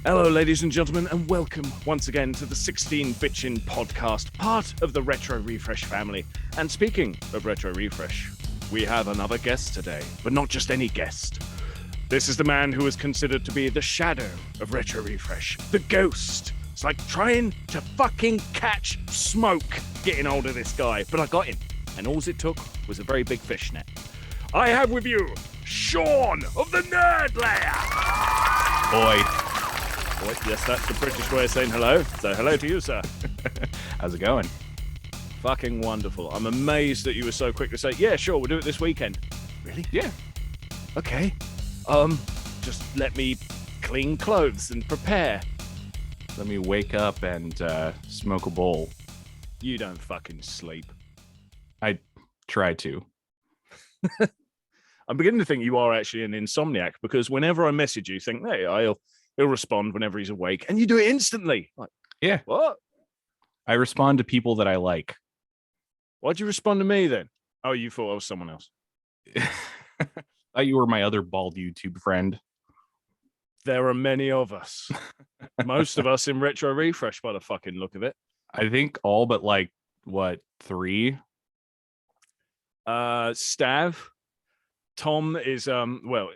Hello, ladies and gentlemen, and welcome once again to the 16 Bitchin' podcast, part of the Retro Refresh family. And speaking of Retro Refresh, we have another guest today, but not just any guest. This is the man who is considered to be the shadow of Retro Refresh, the ghost. It's like trying to fucking catch smoke getting hold of this guy, but I got him, and all it took was a very big fishnet. I have with you Sean of the Ners Lair. Boy. Yes, that's the British way of saying hello. So hello to you, sir. How's it going? Fucking wonderful. I'm amazed that you were so quick to say, yeah, sure, we'll do it this weekend. Really? Yeah. Okay. Just let me clean clothes and prepare. Let me wake up and smoke a bowl. You don't fucking sleep. I try to. I'm beginning to think you are actually an insomniac because whenever I message you, think, hey, he'll respond whenever he's awake, and you do it instantly. Like, yeah. What? I respond to people that I like. Why'd you respond to me then? Oh, you thought I was someone else. Thought you were my other bald YouTube friend. There are many of us. Most of us in Retro Refresh by the fucking look of it. I think all but like, what, 3? Stav. Tom is, well,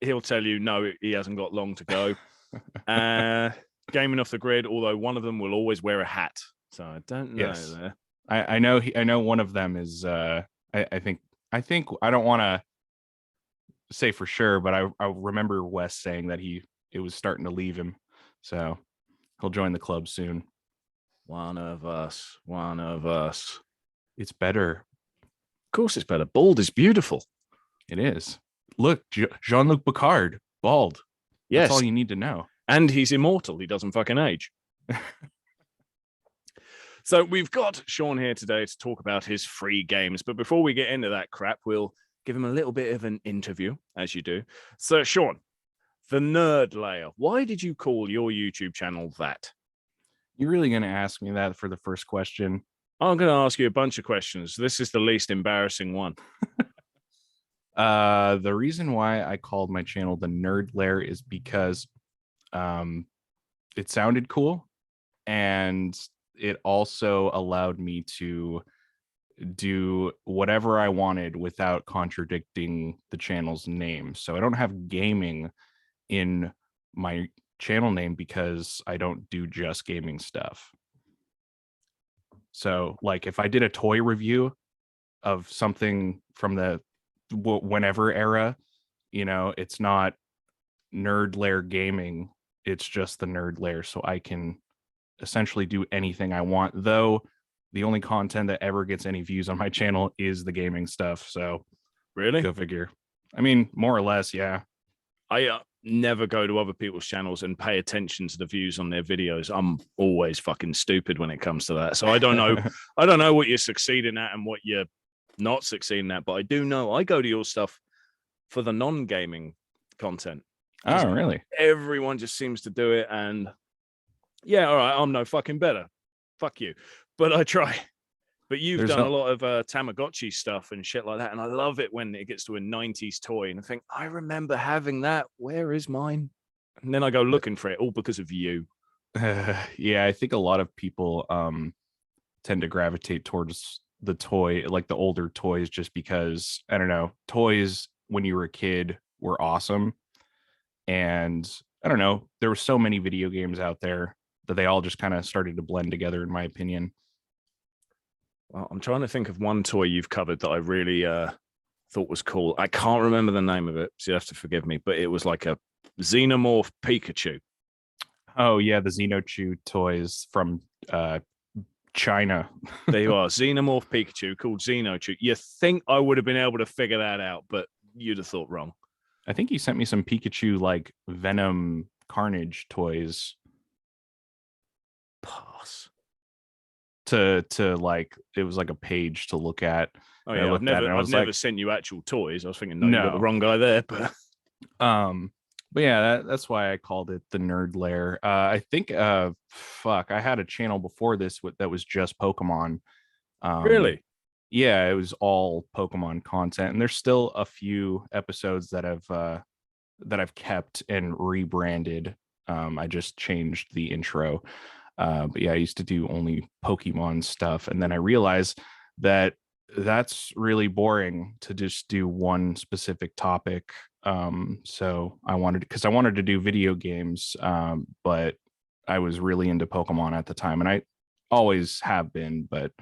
he'll tell you, no, he hasn't got long to go. Gaming Off the Grid, although one of them will always wear a hat. So I don't know. Yes. There. I know one of them is, I think I don't want to say for sure, but I remember Wes saying that it was starting to leave him. So he'll join the club soon. One of us. It's better. Of course it's better. Bald is beautiful. It is. Look, Jean-Luc Picard, bald. Yes. That's all you need to know. And he's immortal. He doesn't fucking age. So we've got Sean here today to talk about his free games. But before we get into that crap, we'll give him a little bit of an interview, as you do. So, Sean, the Ners Lair. Why did you call your YouTube channel that? You're really going to ask me that for the first question? I'm going to ask you a bunch of questions. This is the least embarrassing one. The reason why I called my channel the Ners Lair is because it sounded cool, and it also allowed me to do whatever I wanted without contradicting the channel's name. So I don't have gaming in my channel name because I don't do just gaming stuff. So like if I did a toy review of something from the whenever era, it's not Ners Lair Gaming, it's just the Ners Lair, so I can essentially do anything I want, though the only content that ever gets any views on my channel is the gaming stuff. So really, go figure. I mean, more or less, yeah. I never go to other people's channels and pay attention to the views on their videos. I'm always fucking stupid when it comes to that. So I don't know. I don't know what you're succeeding at and what you're not succeeding at, but I do know I go to your stuff for the non-gaming content. Oh, really? Everyone just seems to do it, and yeah, all right, I'm no fucking better. Fuck you. But I try. But you've done a lot of Tamagotchi stuff and shit like that, and I love it when it gets to a 90s toy and I think, I remember having that. Where is mine? And then I go looking for it, all because of you. Yeah, I think a lot of people tend to gravitate towards the toy, like the older toys, just because, I don't know, toys when you were a kid were awesome. And I don't know, there were so many video games out there that they all just kind of started to blend together, in my opinion. Well, I'm trying to think of one toy you've covered that I really thought was cool. I can't remember the name of it, so you have to forgive me, but it was like a Xenomorph Pikachu. Oh, yeah, the Xenochew toys from China. There you are, Xenomorph Pikachu called Xenochew. You think I would have been able to figure that out, but you'd have thought wrong. I think you sent me some Pikachu like Venom Carnage toys. Pass. To like, it was like a page to look at. Oh yeah, I've never sent you actual toys. I was thinking, no, you got the wrong guy there. But yeah, that's why I called it the Ners Lair. I think I had a channel before this that was just Pokemon. Really? Yeah, it was all Pokemon content, and there's still a few episodes that I've kept and rebranded I just changed the intro. But yeah, I used to do only Pokemon stuff. And then I realized that that's really boring to just do one specific topic. So I wanted to do video games, but I was really into Pokemon at the time, and I always have been, but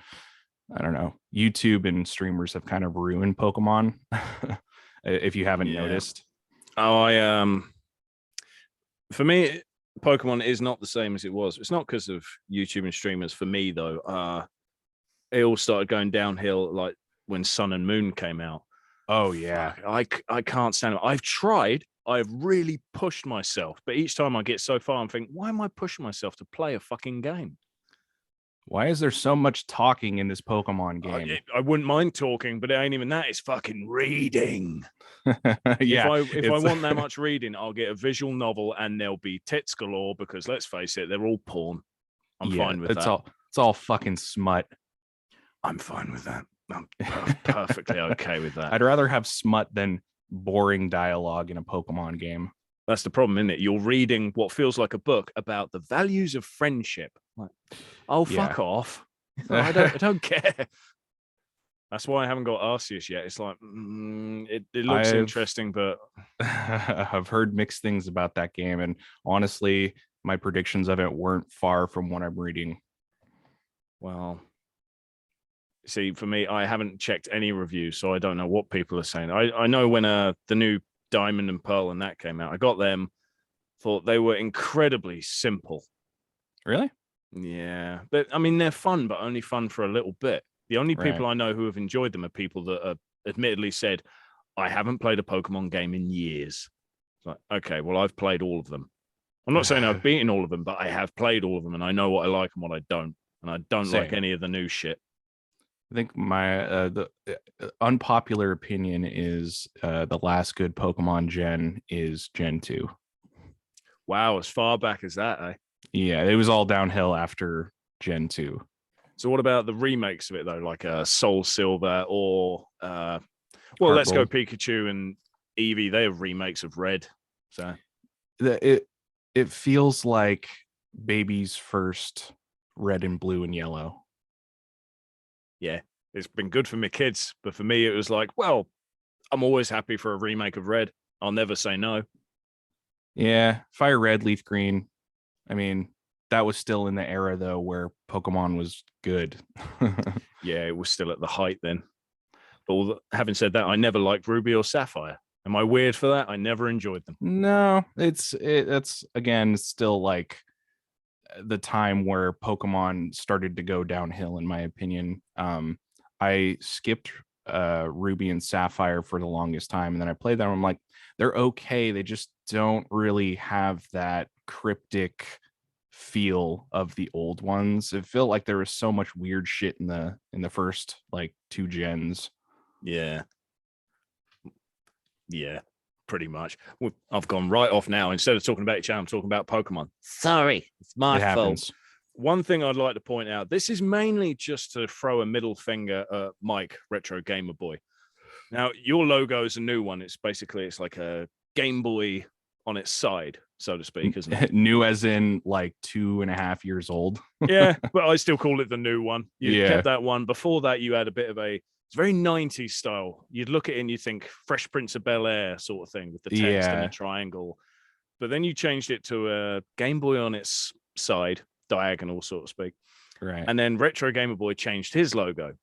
I don't know. YouTube and streamers have kind of ruined Pokemon. If you haven't noticed. Oh, for me, Pokemon is not the same as it was. It's not because of YouTube and streamers for me though. It all started going downhill like when Sun and Moon came out. Oh yeah. I can't stand it. I've tried. I've really pushed myself, but each time I get so far, I'm thinking, why am I pushing myself to play a fucking game? Why is there so much talking in this Pokemon game? I wouldn't mind talking, but it ain't even that. It's fucking reading. Yeah. If I want that much reading, I'll get a visual novel and there'll be tits galore because let's face it, they're all porn. I'm fine with that. It's all fucking smut. I'm fine with that. I'm perfectly okay with that. I'd rather have smut than boring dialogue in a Pokemon game. That's the problem, isn't it? You're reading what feels like a book about the values of friendship. Like, oh, fuck off. I don't care. That's why I haven't got Arceus yet. It's like, it looks interesting, but I've heard mixed things about that game. And honestly, my predictions of it weren't far from what I'm reading. Well, see, for me, I haven't checked any reviews, so I don't know what people are saying. I know when the new Diamond and Pearl and that came out, I got them, thought they were incredibly simple. Really? Yeah. But I mean, they're fun, but only fun for a little bit. The only people I know who have enjoyed them are people that have admittedly said, I haven't played a Pokemon game in years. It's like, okay, well, I've played all of them. I'm not saying I've beaten all of them, but I have played all of them and I know what I like and what I don't. And I don't like any of the new shit. I think my the unpopular opinion is the last good Pokemon gen is Gen 2. Wow, as far back as that, eh? Yeah, it was all downhill after Gen 2. So what about the remakes of it though, like Soul Silver or Let's Go Pikachu and Eevee? They have remakes of Red. So it feels like baby's first Red and Blue and Yellow. Yeah, it's been good for my kids, but for me, it was like, well, I'm always happy for a remake of Red. I'll never say no. Yeah, Fire Red, Leaf Green. I mean, that was still in the era though where Pokemon was good. Yeah, it was still at the height then. But having said that, I never liked Ruby or Sapphire. Am I weird for that? I never enjoyed them. No, it's again still like the time where Pokemon started to go downhill, in my opinion. I skipped Ruby and Sapphire for the longest time, and then I played them. I'm like, they're okay. They just don't really have that cryptic feel of the old ones. It felt like there was so much weird shit in the first like 2 gens. Yeah, pretty much. I've gone right off now. Instead of talking about each other, I'm talking about Pokemon. Sorry, it's my fault. One thing I'd like to point out, this is mainly just to throw a middle finger at Mike, Retro Gamer Boy. Now, your logo is a new one. It's like a Game Boy on its side, so to speak, isn't it? New as in like 2.5 years old. Yeah, but I still call it the new one. You kept that one. Before that, you had a bit of it's very 90s style. You'd look at it and you think Fresh Prince of Bel-Air sort of thing with the text and a triangle. But then you changed it to a Game Boy on its side, diagonal, so to speak. Right. And then Retro Gamer Boy changed his logo.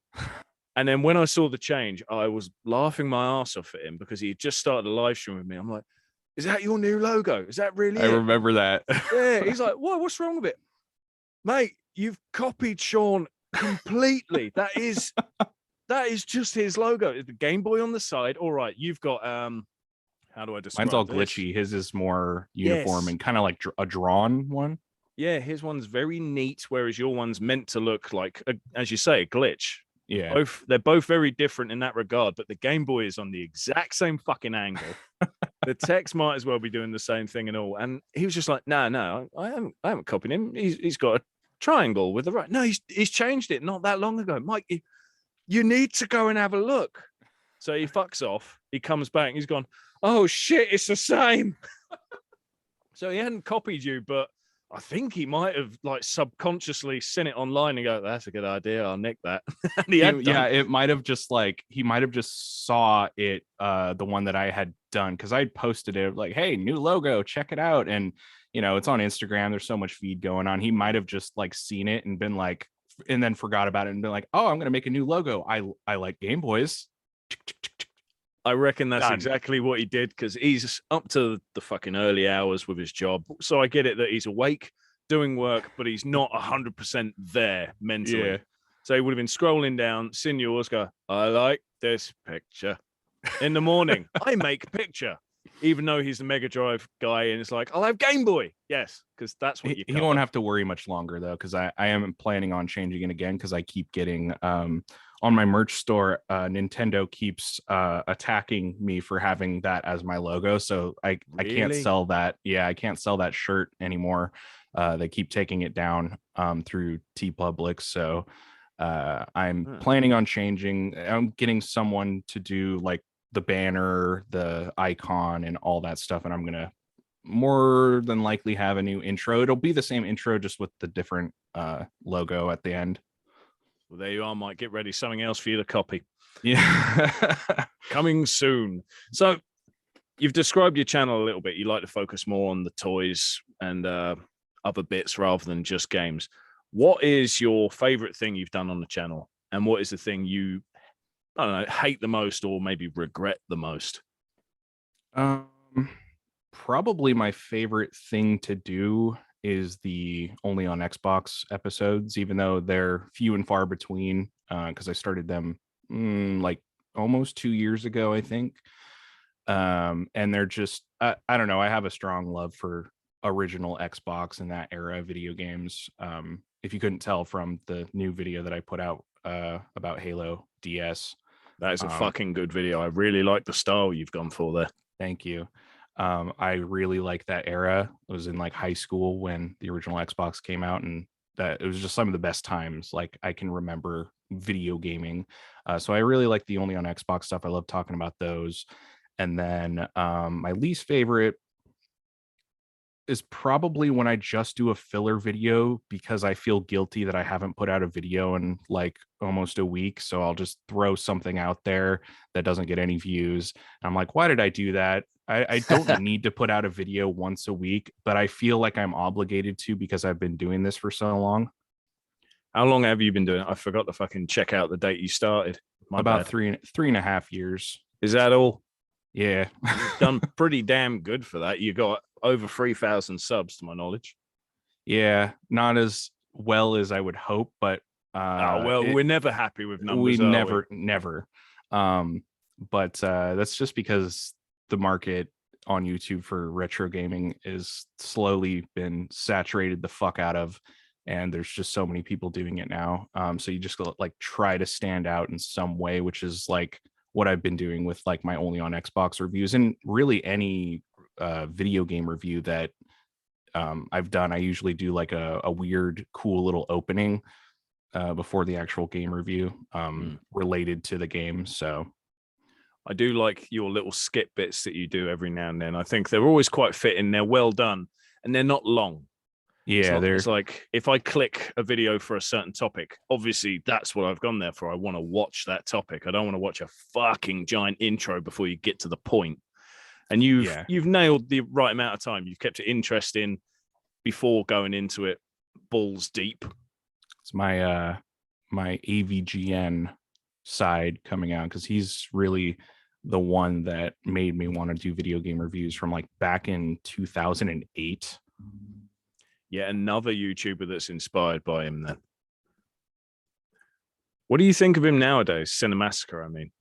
And then when I saw the change, I was laughing my ass off at him because he had just started a live stream with me. I'm like, is that your new logo? Is that really I remember that. Yeah. He's like, what? What's wrong with it? Mate, you've copied Sean completely. That is just his logo. The Game Boy on the side. All right, you've got how do I describe? Mine's all this? glitchy. His is more uniform and kind of like a drawn one. Yeah, his one's very neat, whereas your one's meant to look like, as you say, a glitch. Yeah, they're both very different in that regard. But the Game Boy is on the exact same fucking angle. The text might as well be doing the same thing and all. And he was just like, no, I haven't copied him. He's got a triangle with the right. No, he's changed it not that long ago, Mike. You need to go and have a look. So he fucks off. He comes back. He's gone, oh, shit, it's the same. So he hadn't copied you, but I think he might have like subconsciously seen it online and go, "That's a good idea. I'll nick that." And he had done. Yeah, it might have just like he might have just saw it, the one that I had done, because I posted it like, "Hey, new logo, check it out." And it's on Instagram. There's so much feed going on. He might have just like seen it and been like, and then forgot about it and been like, "Oh, I'm gonna make a new logo. I like Game Boys." I reckon that's Done. exactly what he did, because he's up to the fucking early hours with his job. So I get it that he's awake doing work, but he's not 100% there mentally. Yeah. So he would have been scrolling down, seen yours, go, "I like this picture." In the morning, I make picture, even though he's the Mega Drive guy, and it's like, "I'll have Game Boy." Yes, because that's what you He won't have to worry much longer though, because I am planning on changing it again, because I keep getting on my merch store, Nintendo keeps attacking me for having that as my logo, so I can't Really? sell that. Yeah, I can't sell that shirt anymore. They keep taking it down through T Public, so I'm planning on changing. I'm getting someone to do like the banner, the icon, and all that stuff, and I'm gonna more than likely have a new intro. It'll be the same intro, just with the different logo at the end. Well, there you are, Mike. Get ready. Something else for you to copy. Yeah. Coming soon. So you've described your channel a little bit. You like to focus more on the toys and other bits rather than just games. What is your favorite thing you've done on the channel? And what is the thing you, I don't know, hate the most or maybe regret the most? Probably my favorite thing to do is the only on Xbox episodes, even though they're few and far between, because I started them like almost 2 years ago, I think. And they're just, I don't know, I have a strong love for original Xbox and that era of video games. If you couldn't tell from the new video that I put out about Halo DS. That is a fucking good video. I really like the style you've gone for there. Thank you. I really like that era. It was in like high school when the original Xbox came out, and that it was just some of the best times like I can remember video gaming. So I really like the only on Xbox stuff. I love talking about those. And then my least favorite is probably when I just do a filler video, because I feel guilty that I haven't put out a video in like almost a week. So I'll just throw something out there that doesn't get any views. And I'm like, why did I do that? I don't need to put out a video once a week, but I feel like I'm obligated to, because I've been doing this for so long. How long have you been doing it? I forgot to fucking check out the date you started. About 3.5 years. Is that all? Yeah. You've done pretty damn good for that. You got over 3,000 subs to my knowledge. Yeah, not as well as I would hope, but we're never happy with numbers. We never. But that's just because the market on YouTube for retro gaming is slowly been saturated the fuck out of, and there's just so many people doing it now. So you just like try to stand out in some way, which is like what I've been doing with like my only on Xbox reviews, and really any video game review that I've done. I usually do like a weird, cool little opening before the actual game review related to the game. So I do like your little skip bits that you do every now and then. I think they're always quite fitting. They're well done, and they're not long. Yeah, it's like if I click a video for a certain topic, obviously that's what I've gone there for. I want to watch that topic. I don't want to watch a fucking giant intro before you get to the point. And you've nailed the right amount of time. You've kept it interesting before going into it balls deep. It's my my AVGN side coming out, because he's really the one that made me want to do video game reviews from like back in 2008. Yeah, another YouTuber that's inspired by him then. What do you think of him nowadays? Cinemassacre, I mean.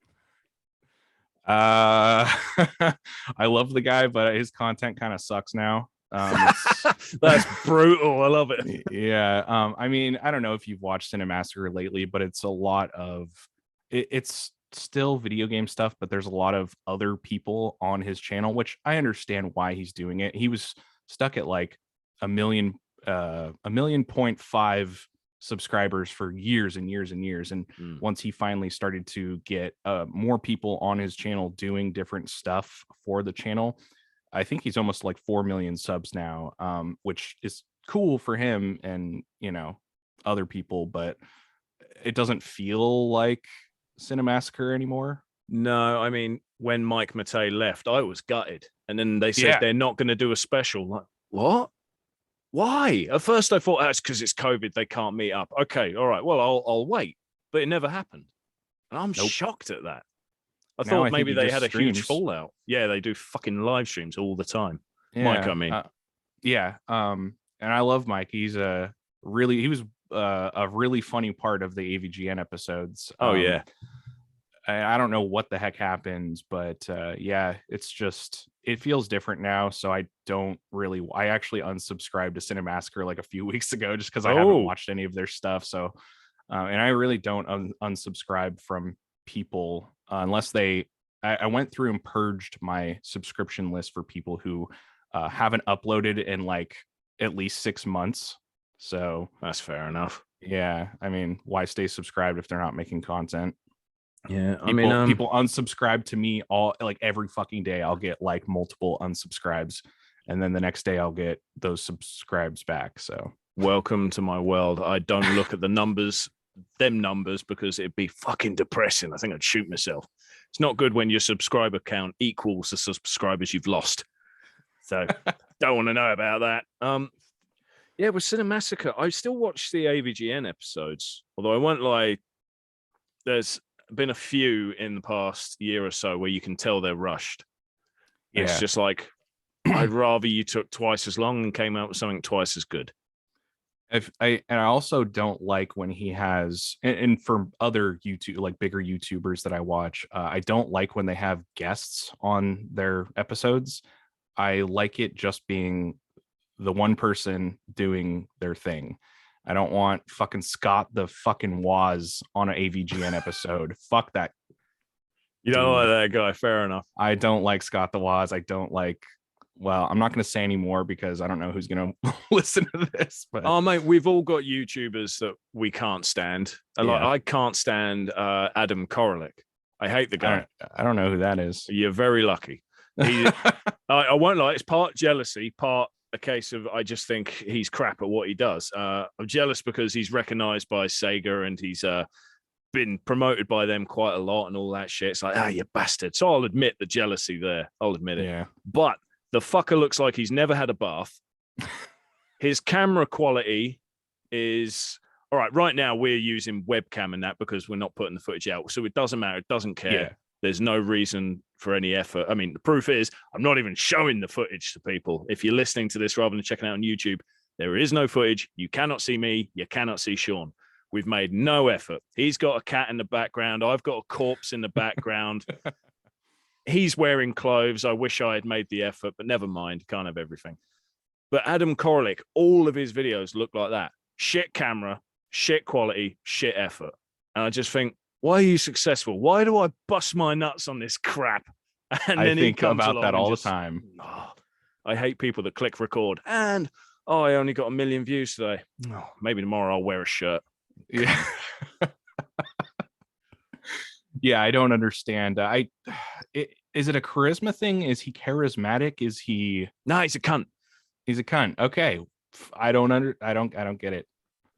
I love the guy, but his content kind of sucks now. That's brutal. I love it. Yeah. I mean, I don't know if you've watched Cinemassacre lately, but it's a lot of it's still video game stuff, but there's a lot of other people on his channel, which I understand why he's doing it. He was stuck at like a million 1.5 subscribers for years and years and years, and once he finally started to get more people on his channel doing different stuff for the channel, I think he's almost like 4 million subs now, which is cool for him and, you know, other people, but it doesn't feel like Cinemassacre anymore. No, I mean, when Mike Matei left, I was gutted. And then they said they're not going to do a special. Like, what? Why? At first I thought that's because it's COVID, they can't meet up. Okay, all right, well, I'll wait. But it never happened. And I'm shocked at that. I thought maybe they had a huge fallout. Yeah, they do fucking live streams all the time. Yeah, Mike, I mean. And I love Mike. He was a really funny part of the AVGN episodes. Yeah. I don't know what the heck happened, but it's just, it feels different now. So I actually unsubscribed to Cinemassacre like a few weeks ago just because I haven't watched any of their stuff. So, and I really don't unsubscribe from people unless I went through and purged my subscription list for people who haven't uploaded in like at least 6 months. So that's fair enough. Yeah. I mean, why stay subscribed if they're not making content? Yeah, people unsubscribe to me every fucking day. I'll get like multiple unsubscribes, and then the next day I'll get those subscribes back. So welcome to my world. I don't look at them numbers, because it'd be fucking depressing. I think I'd shoot myself. It's not good when your subscriber count equals the subscribers you've lost. So don't want to know about that. Yeah, with Cinemassacre, I still watch the AVGN episodes, although I won't lie. There's been a few in the past year or so where you can tell they're rushed. Yeah. It's just like, I'd rather you took twice as long and came out with something twice as good. I also don't like when he has, and for other YouTube, like bigger YouTubers that I watch, I don't like when they have guests on their episodes. I like it just being the one person doing their thing. I don't want fucking Scott the fucking Waz on an AVGN episode. Fuck that. You don't like that guy. Fair enough. I don't like Scott the Waz. I don't like, well, I'm not going to say anymore because I don't know who's going to listen to this. But oh, mate, we've all got YouTubers that we can't stand. Like, I can't stand Adam Korolik. I hate the guy. I don't know who that is. You're very lucky. I won't lie. It's part jealousy, part a case of I just think he's crap at what he does. I'm jealous because he's recognized by Sega and he's been promoted by them quite a lot and all that shit. It's like, you bastard. So I'll admit the jealousy there. I'll admit it. Yeah. But the fucker looks like he's never had a bath. His camera quality is all right. Right now we're using webcam and that because we're not putting the footage out. So it doesn't matter. It doesn't care. Yeah. There's no reason for any effort. I mean, the proof is I'm not even showing the footage to people. If you're listening to this rather than checking out on YouTube, there is no footage. You cannot see me. You cannot see Sean. We've made no effort. He's got a cat in the background. I've got a corpse in the background. He's wearing clothes. I wish I had made the effort, but never mind. Can't have everything. But Adam Korolik, all of his videos look like that. Shit camera, shit quality, shit effort. And I just think, why are you successful? Why do I bust my nuts on this crap? And I think about that all the time. I hate people that click record and I only got 1 million views today. Oh, maybe tomorrow I'll wear a shirt. Yeah. Yeah, I don't understand. Is it a charisma thing? Is he charismatic? Is he? No, he's a cunt. He's a cunt. Okay, I don't get it.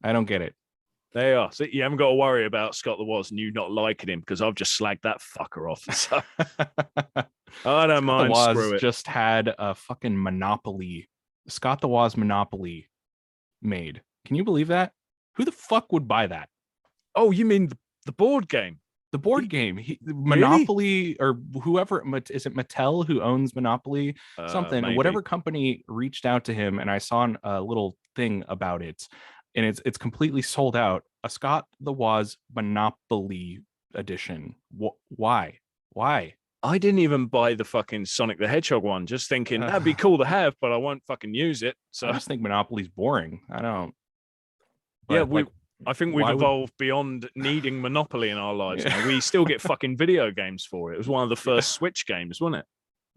I don't get it. There you are. So you haven't got to worry about Scott the Woz and you not liking him because I've just slagged that fucker off. So I don't mind. Screw it. Just had a fucking Monopoly, Scott the Woz Monopoly made. Can you believe that? Who the fuck would buy that? Oh, you mean the board game? The board game. Monopoly, really? Or whoever, is it Mattel who owns Monopoly? Something. Maybe. Whatever company reached out to him, and I saw a little thing about it. And it's completely sold out. A Scott the Woz Monopoly edition. Why? I didn't even buy the fucking Sonic the Hedgehog one, just thinking that'd be cool to have, but I won't fucking use it. So I just think Monopoly's boring. I don't. Yeah, I think we've evolved beyond needing Monopoly in our lives. Yeah. Now. We still get fucking video games for it. It was one of the first Switch games, wasn't it?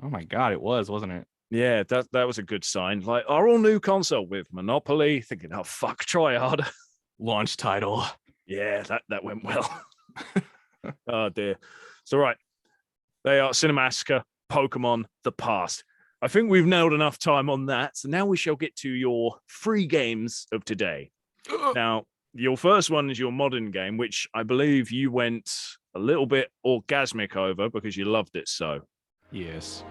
Oh my God, it was, wasn't it? Yeah, that was a good sign. Like our all new console with Monopoly, thinking, oh fuck, try harder. Launch title. Yeah, that went well. Oh dear. So right. They are Cinemassacre, Pokemon, the past. I think we've nailed enough time on that. So now we shall get to your free games of today. Now, your first one is your modern game, which I believe you went a little bit orgasmic over because you loved it so. Yes.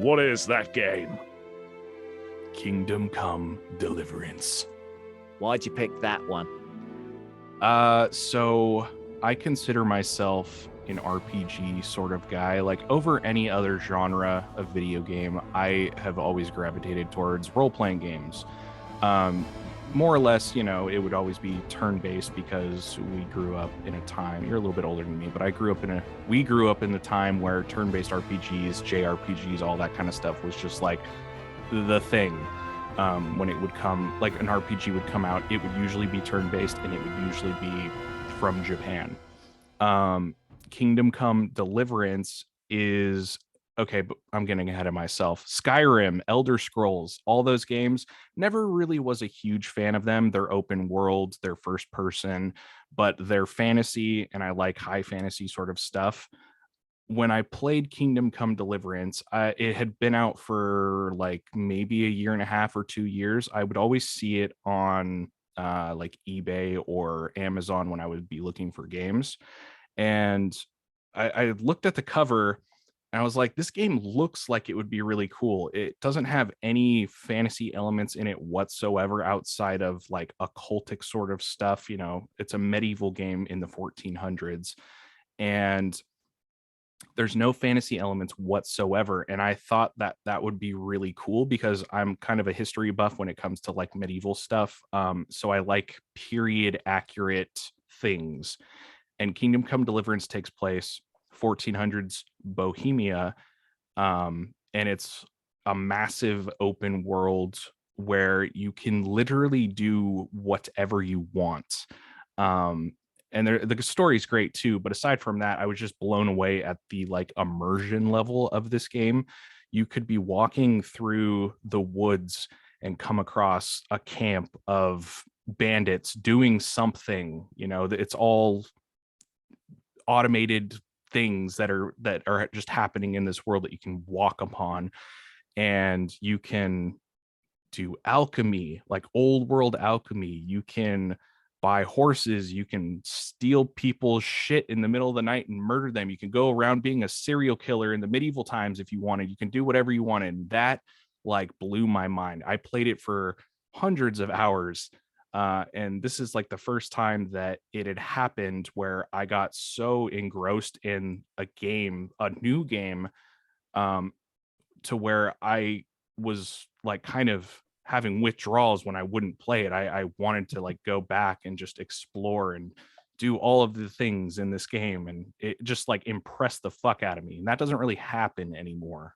What is that game? Kingdom Come Deliverance. Why'd you pick that one? So I consider myself an RPG sort of guy. Like, over any other genre of video game, I have always gravitated towards role-playing games. More or less, you know, it would always be turn-based because we grew up in a time, you're a little bit older than me, but we grew up in the time where turn-based RPGs, JRPGs, all that kind of stuff was just like the thing. When it would come, like an RPG would come out, it would usually be turn-based and it would usually be from Japan. Kingdom Come Deliverance is, okay, but I'm getting ahead of myself. Skyrim, Elder Scrolls, all those games, never really was a huge fan of them. They're open world, they're first person, but they're fantasy, and I like high fantasy sort of stuff. When I played Kingdom Come Deliverance, it had been out for like maybe a year and a half or 2 years. I would always see it on like eBay or Amazon when I would be looking for games. And I looked at the cover and I was like, this game looks like it would be really cool. It doesn't have any fantasy elements in it whatsoever outside of like occultic sort of stuff. You know, it's a medieval game in the 1400s. And there's no fantasy elements whatsoever. And I thought that that would be really cool because I'm kind of a history buff when it comes to like medieval stuff. So I like period accurate things. And Kingdom Come Deliverance takes place 1400s Bohemia. And it's a massive open world where you can literally do whatever you want. And the story is great too, but aside from that, I was just blown away at the like immersion level of this game. You could be walking through the woods and come across a camp of bandits doing something. You know, it's all automated things that are just happening in this world that you can walk upon, and you can do alchemy, like old world alchemy. You can buy horses, you can steal people's shit in the middle of the night and murder them. You can go around being a serial killer in the medieval times if you wanted. You can do whatever you wanted. And that like blew my mind. I played it for hundreds of hours. And this is like the first time that it had happened where I got so engrossed in a game, a new game, to where I was like kind of having withdrawals when I wouldn't play it. I wanted to like go back and just explore and do all of the things in this game, and it just like impressed the fuck out of me. And that doesn't really happen anymore.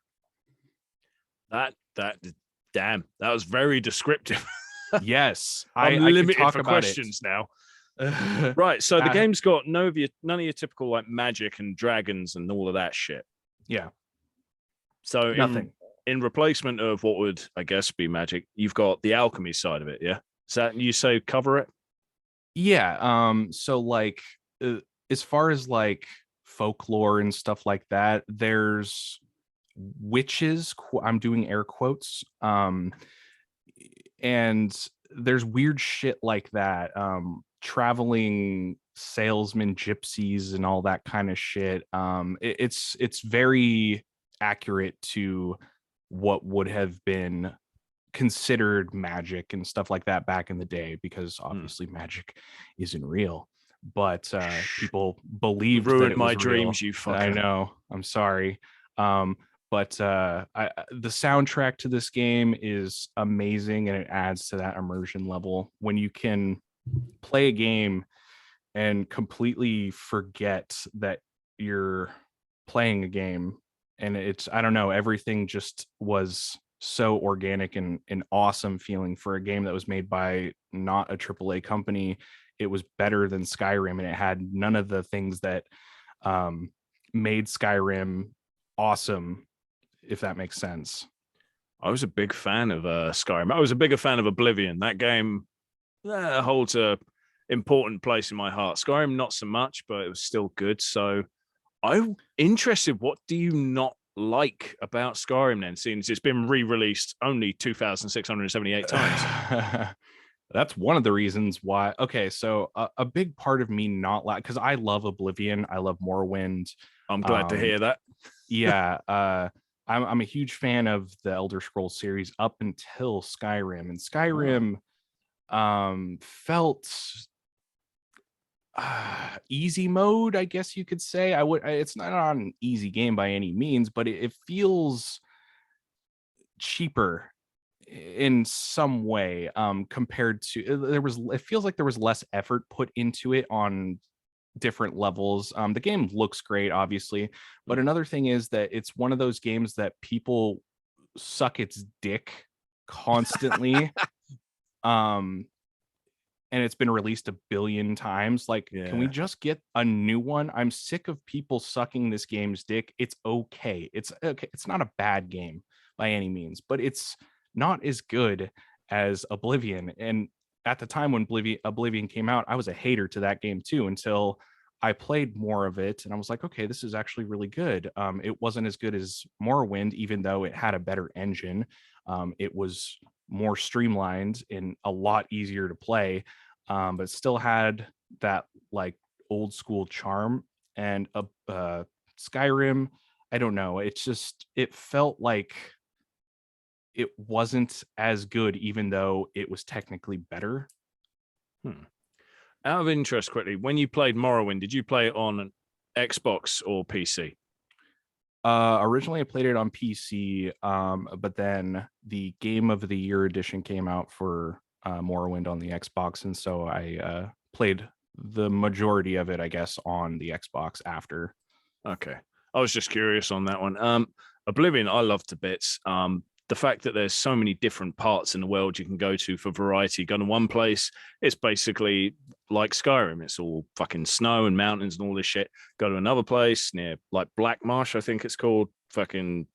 Damn, that was very descriptive. Yes, I'm I limited talk for about questions it. now. Right, so the game's got none of your typical like magic and dragons and all of that shit. Yeah. So Nothing. In replacement of what would, I guess, be magic, you've got the alchemy side of it, yeah? Is that you say cover it? Yeah. So like as far as like folklore and stuff like that, there's witches, I'm doing air quotes, and there's weird shit like that, traveling salesmen, gypsies, and all that kind of shit. It's very accurate to what would have been considered magic and stuff like that back in the day, because obviously magic isn't real, but people believed that ruined it my was dreams, real. you fucker. I know, I'm sorry. but the soundtrack to this game is amazing, and it adds to that immersion level when you can play a game and completely forget that you're playing a game. And it's, I don't know, everything just was so organic and an awesome feeling for a game that was made by not a AAA company. It was better than Skyrim, and it had none of the things that made Skyrim awesome, if that makes sense. I was a big fan of Skyrim. I was a bigger fan of Oblivion. That game holds a important place in my heart. Skyrim, not so much, but it was still good. So I'm interested. What do you not like about Skyrim then, since it's been re-released only 2,678 times? That's one of the reasons why. Okay, so a big part of me not like, because I love Oblivion, I love Morrowind. I'm glad to hear that. Yeah, I'm a huge fan of the Elder Scrolls series up until Skyrim, and Skyrim felt easy mode, I guess you could say. It's not an easy game by any means, but it feels cheaper in some way compared to it feels like there was less effort put into it on different levels. The game looks great, obviously, but another thing is that it's one of those games that people suck its dick constantly. And it's been released a billion times. Like, can we just get a new one? I'm sick of people sucking this game's dick. It's okay. It's okay. It's not a bad game by any means, but it's not as good as Oblivion. And at the time when Oblivion came out, I was a hater to that game too, until I played more of it and I was like, okay, this is actually really good. It wasn't as good as Morrowind, even though it had a better engine. It was more streamlined and a lot easier to play, but still had that like old school charm. And Skyrim, I don't know, it felt like it wasn't as good, even though it was technically better. Out of interest, quickly, when you played Morrowind, did you play it on an Xbox or PC? Originally I played it on PC, but then the Game of the Year edition came out for Morrowind on the Xbox, and so I played the majority of it, I guess, on the Xbox after. Okay, I was just curious on that one. Oblivion, I love to bits. The fact that there's so many different parts in the world you can go to for variety. Go to one place, it's basically like Skyrim. It's all fucking snow and mountains and all this shit. Go to another place near like Black Marsh, I think it's called, fucking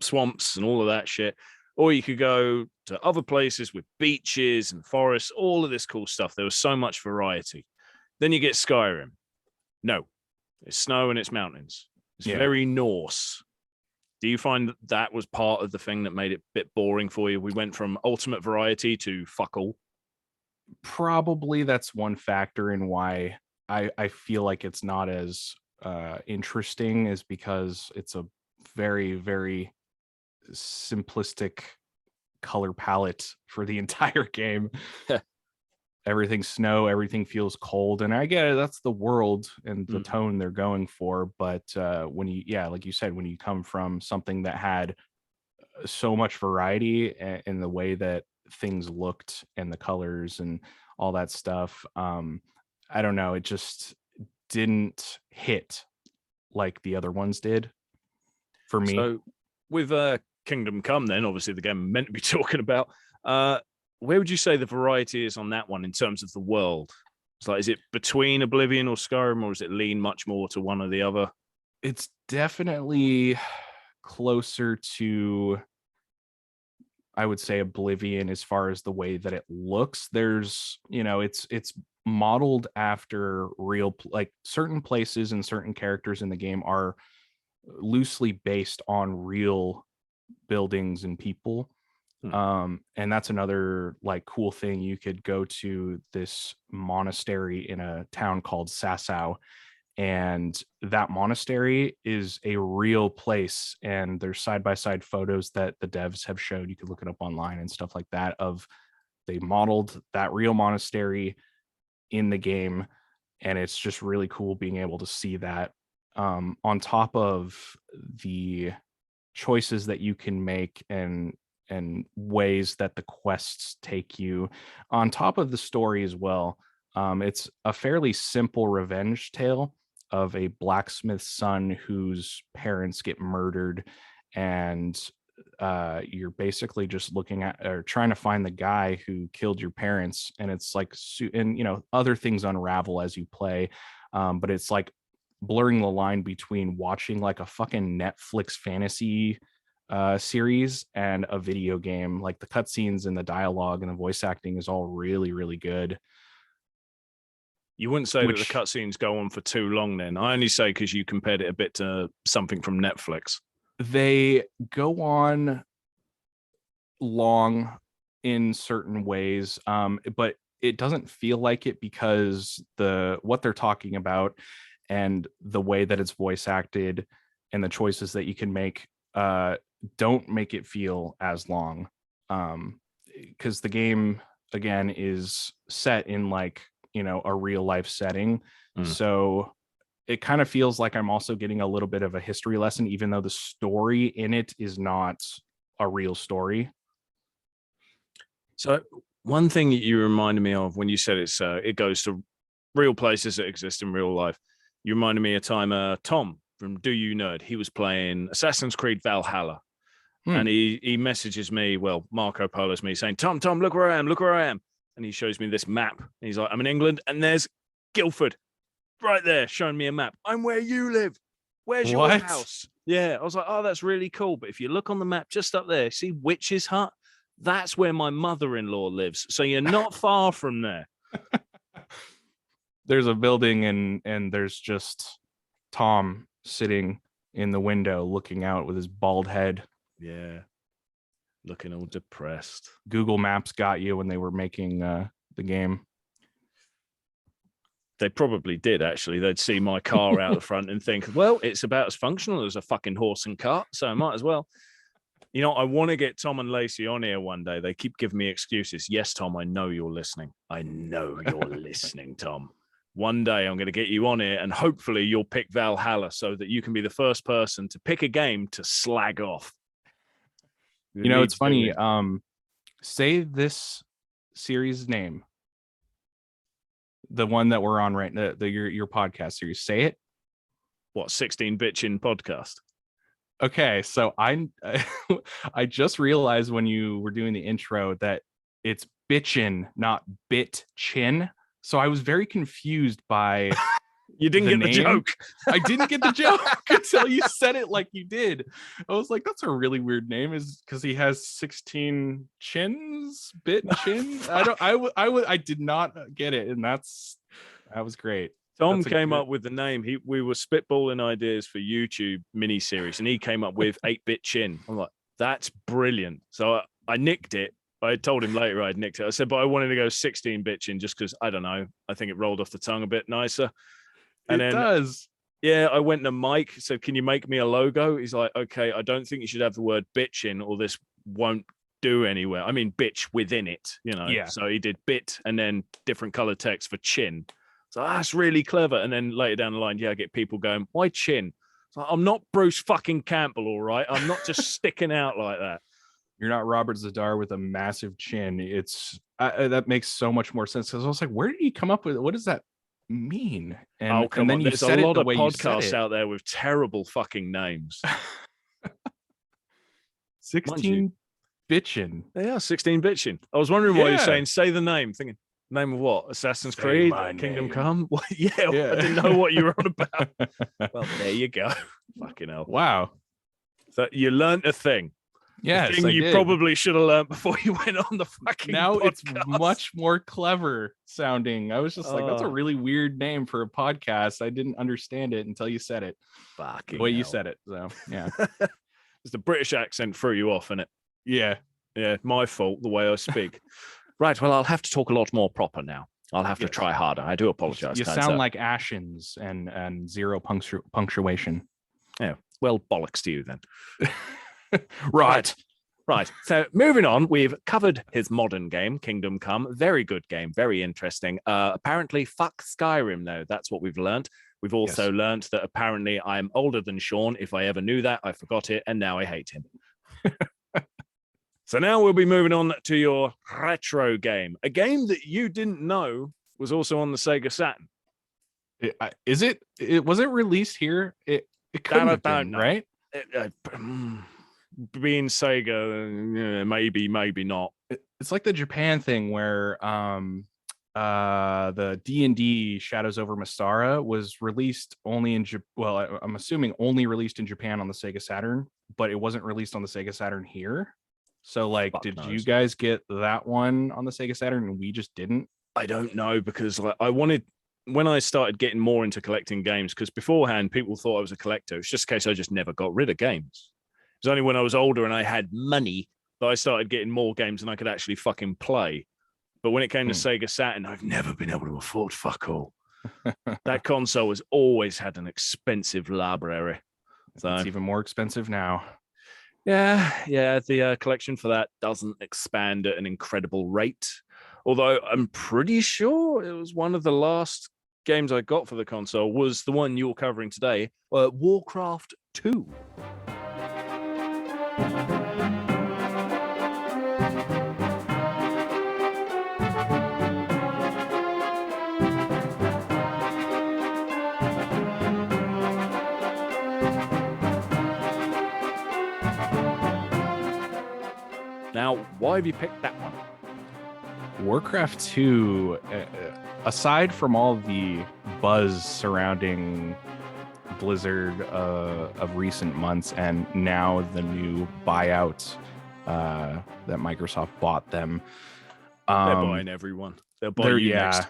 swamps and all of that shit. Or you could go to other places with beaches and forests, all of this cool stuff. There was so much variety. Then you get Skyrim. No, it's snow and it's mountains. It's very Norse. Do you find that that was part of the thing that made it a bit boring for you? We went from ultimate variety to fuck all. Probably that's one factor in why I feel like it's not as interesting, is because it's a very, very simplistic color palette for the entire game. Everything's snow, everything feels cold, and I get it, that's the world and the tone they're going for. But when you, like you said, when you come from something that had so much variety in the way that things looked and the colors and all that stuff, I don't know, it just didn't hit like the other ones did for me. So with Kingdom Come, then obviously the game I'm meant to be talking about, where would you say the variety is on that one in terms of the world? It's like, is it between Oblivion or Skyrim, or is it lean much more to one or the other? It's definitely closer to, I would say, Oblivion as far as the way that it looks. There's, it's modeled after real, like certain places and certain characters in the game are loosely based on real buildings and people. And that's another like cool thing. You could go to this monastery in a town called Sasau, and that monastery is a real place, and there's side-by-side photos that the devs have showed. You could look it up online and stuff like that, of they modeled that real monastery in the game, and it's just really cool being able to see that on top of the choices that you can make and ways that the quests take you on top of the story as well. It's a fairly simple revenge tale of a blacksmith's son whose parents get murdered, and you're basically just looking at or trying to find the guy who killed your parents. And it's like, and other things unravel as you play, but it's like blurring the line between watching like a fucking Netflix fantasy series and a video game. Like the cutscenes and the dialogue and the voice acting is all really, really good. You wouldn't say that the cutscenes go on for too long then. I only say because you compared it a bit to something from Netflix. They go on long in certain ways, but it doesn't feel like it because what they're talking about and the way that it's voice acted and the choices that you can make don't make it feel as long, because the game again is set in like a real life setting. So it kind of feels like I'm also getting a little bit of a history lesson, even though the story in it is not a real story. So one thing that you reminded me of when you said it goes to real places that exist in real life, you reminded me of time Tom from Do You Nerd, he was playing Assassin's Creed Valhalla. And he messages me, well, Marco Polo's me, saying, Tom, look where I am. And he shows me this map. And he's like, I'm in England, and there's Guildford right there showing me a map. I'm where you live. Where's your house? Yeah. I was like, oh, that's really cool. But if you look on the map just up there, see Witch's Hut? That's where my mother-in-law lives. So you're not far from there. There's a building and there's just Tom sitting in the window looking out with his bald head. Yeah. Looking all depressed. Google Maps got you when they were making the game. They probably did, actually. They'd see my car out the front and think, well, it's about as functional as a fucking horse and cart, so I might as well. I want to get Tom and Lacey on here one day. They keep giving me excuses. Yes, Tom, I know you're listening. I know you're listening, Tom. One day I'm going to get you on here and hopefully you'll pick Valhalla so that you can be the first person to pick a game to slag off. It's funny. Say this series name, the one that we're on right now, your podcast series. Say it. What, 16 Bitchin' podcast? Okay, so I just realized when you were doing the intro that it's bitchin', not bitchin'. So I was very confused by. You didn't get the joke. I didn't get the joke until you said it like you did. I was like, that's a really weird name. Is because he has 16 chins, bit chin. I did not get it, and that was great. Tom came up with the name. We were spitballing ideas for YouTube miniseries, and he came up with 8-bit chin. I'm like, that's brilliant. So I nicked it. I told him later I'd nicked it. I said, but I wanted to go 16-bit chin just because, I don't know, I think it rolled off the tongue a bit nicer. And it does. Yeah, I went to Mike, said, can you make me a logo? He's like, okay, I don't think you should have the word bitch in or this won't do anywhere. I mean, bitch within it, Yeah. So he did bit and then different color text for chin. So that's really clever. And then later down the line, I get people going, why chin? So I'm not Bruce fucking Campbell, all right? I'm not just sticking out like that. You're not Robert Zadar with a massive chin. It's that makes so much more sense. Because I was like, where did he come up with? What does that mean? And then you there's said a lot it of the way podcasts out there with terrible fucking names. 16 bitchin'. They are 16 bitchin'. I was wondering why you're saying say the name, thinking name of what? Assassin's Creed, Kingdom Come. Well, yeah, I didn't know what you were on about. Well, there you go. Fucking hell. Wow. So you learned a thing. Yes, you did. Probably should have learned before you went on the fucking Now podcast. It's much more clever sounding. I was just like, that's a really weird name for a podcast. I didn't understand it until you said it. Fucking the way hell. you said it. So yeah. It's the British accent threw you off, innit? Yeah. Yeah, my fault, the way I speak. Right, well, I'll have to talk a lot more proper now. I'll have to try harder. I do apologize. You sound like Ashens and zero punctuation. Yeah, well, bollocks to you then. Right. So moving on, we've covered his modern game, Kingdom Come. Very good game, very interesting. Apparently, fuck Skyrim, though. That's what we've learned. We've also learnt that apparently I am older than Sean. If I ever knew that, I forgot it, and now I hate him. So now we'll be moving on to your retro game, a game that you didn't know was also on the Sega Saturn. Was it released here? It couldn't have been, right? Being Sega, maybe not. It's like the Japan thing where the D&D Shadows over Mystara was released only in I'm assuming only released in Japan on the Sega Saturn, but it wasn't released on the Sega Saturn here. So like, did you guys get that one on the Sega Saturn and we just didn't? I don't know, because I wanted, when I started getting more into collecting games, because beforehand people thought I was a collector. It's just a case I just never got rid of games. It was only when I was older and I had money that I started getting more games than I could actually fucking play. But when it came to Sega Saturn, I've never been able to afford fuck all. That console has always had an expensive library. So it's even more expensive now. Yeah, the collection for that doesn't expand at an incredible rate. Although I'm pretty sure it was one of the last games I got for the console was the one you're covering today, Warcraft 2. Now, why have you picked that one? Warcraft 2, aside from all the buzz surrounding Blizzard of recent months and now the new buyout that Microsoft bought them. They're buying everyone. They'll buy you next.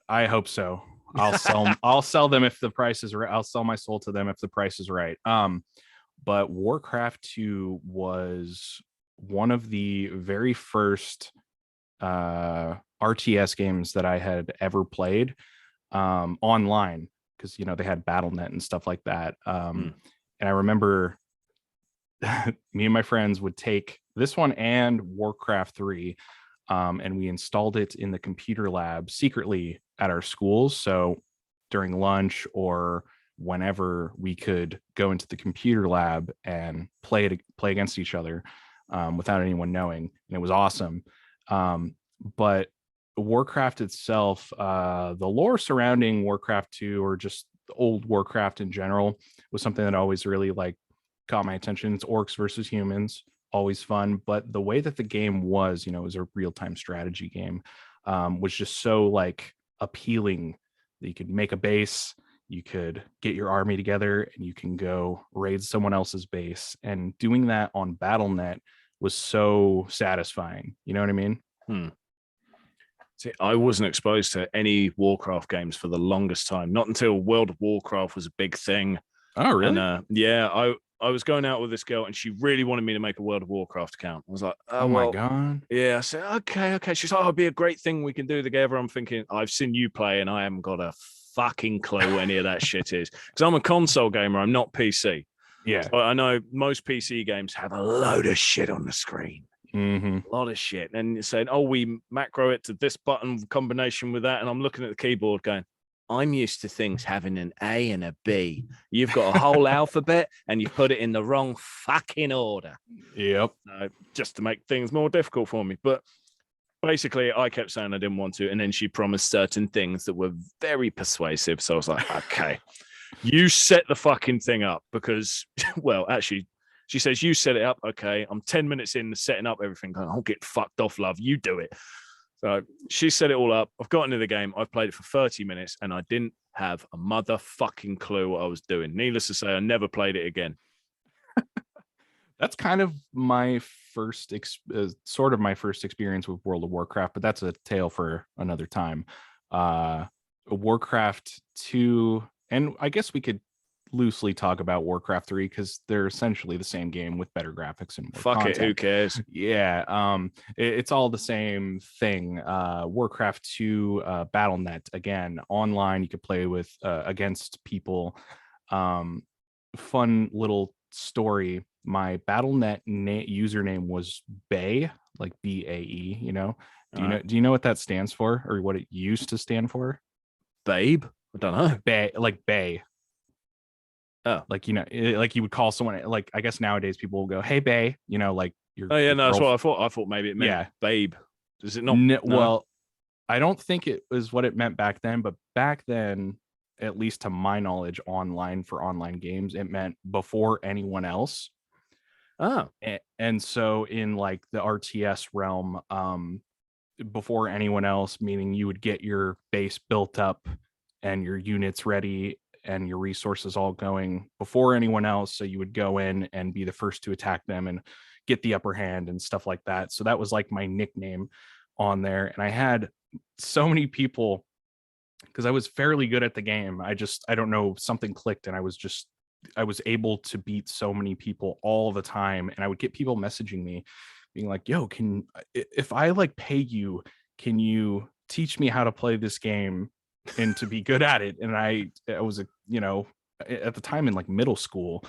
I hope so. I'll sell them if the price is right. I'll sell my soul to them if the price is right. But Warcraft 2 was one of the very first RTS games that I had ever played online, because they had BattleNet and stuff like that. And I remember me and my friends would take this one and Warcraft 3, and we installed it in the computer lab secretly at our schools. So during lunch or whenever we could go into the computer lab and play against each other without anyone knowing, and it was awesome. But Warcraft itself, the lore surrounding Warcraft 2 or just old Warcraft in general was something that always really caught my attention. It's orcs versus humans, always fun. But the way that the game was, it was a real-time strategy game, was just so appealing that you could make a base, you could get your army together, and you can go raid someone else's base. And doing that on BattleNet was so satisfying. You know what I mean? See, I wasn't exposed to any Warcraft games for the longest time. Not until World of Warcraft was a big thing. Oh, really? And I was going out with this girl and she really wanted me to make a World of Warcraft account. I was like, oh my God. Yeah, I said, okay. She's like, it'll be a great thing we can do together. I'm thinking, I've seen you play and I haven't got a fucking clue what any of that shit is. Because I'm a console gamer, I'm not PC. Yeah. So I know most PC games have a load of shit on the screen. Mm-hmm. A lot of shit. And you're saying, we macro it to this button combination with that. And I'm looking at the keyboard going, I'm used to things having an A and a B. You've got a whole alphabet and you put it in the wrong fucking order. Yep. Just to make things more difficult for me. But basically, I kept saying I didn't want to. And then she promised certain things that were very persuasive. So I was like, okay, you set the fucking thing up because, well, actually, she says, you set it up. Okay, I'm 10 minutes in setting up everything. I'll get fucked off, love. You do it. So she set it all up. I've gotten into the game. I've played it for 30 minutes and I didn't have a motherfucking clue what I was doing. Needless to say, I never played it again. That's kind of my first, sort of my first experience with World of Warcraft, but that's a tale for another time. Warcraft 2, and I guess we could loosely talk about Warcraft 3 because they're essentially the same game with better graphics and more content. Who cares? Yeah, it's all the same thing. Warcraft 2 BattleNet, again, online, you could play with against people. Fun little story. My BattleNet username was Bae, like BAE. Do you know what that stands for, or what it used to stand for? Babe? I don't know. Bay. Oh. Like, like you would call someone, like, I guess nowadays people will go, hey, Bay, like your Oh yeah, your no, that's girl- what I thought. I thought maybe it meant Yeah. babe. Does it not? No, No? well, I don't think it was what it meant back then, but back then, at least to my knowledge, online for online games, it meant before anyone else. Oh. And so in like the RTS realm, before anyone else, meaning you would get your base built up and your units ready and your resources all going before anyone else. So you would go in and be the first to attack them and get the upper hand and stuff like that. So that was like my nickname on there. And I had so many people, because I was fairly good at the game. I don't know, something clicked, and I was able to beat so many people all the time. And I would get people messaging me being like, yo, if I like pay you, can you teach me how to play this game and to be good at it? And I was at the time in like middle school,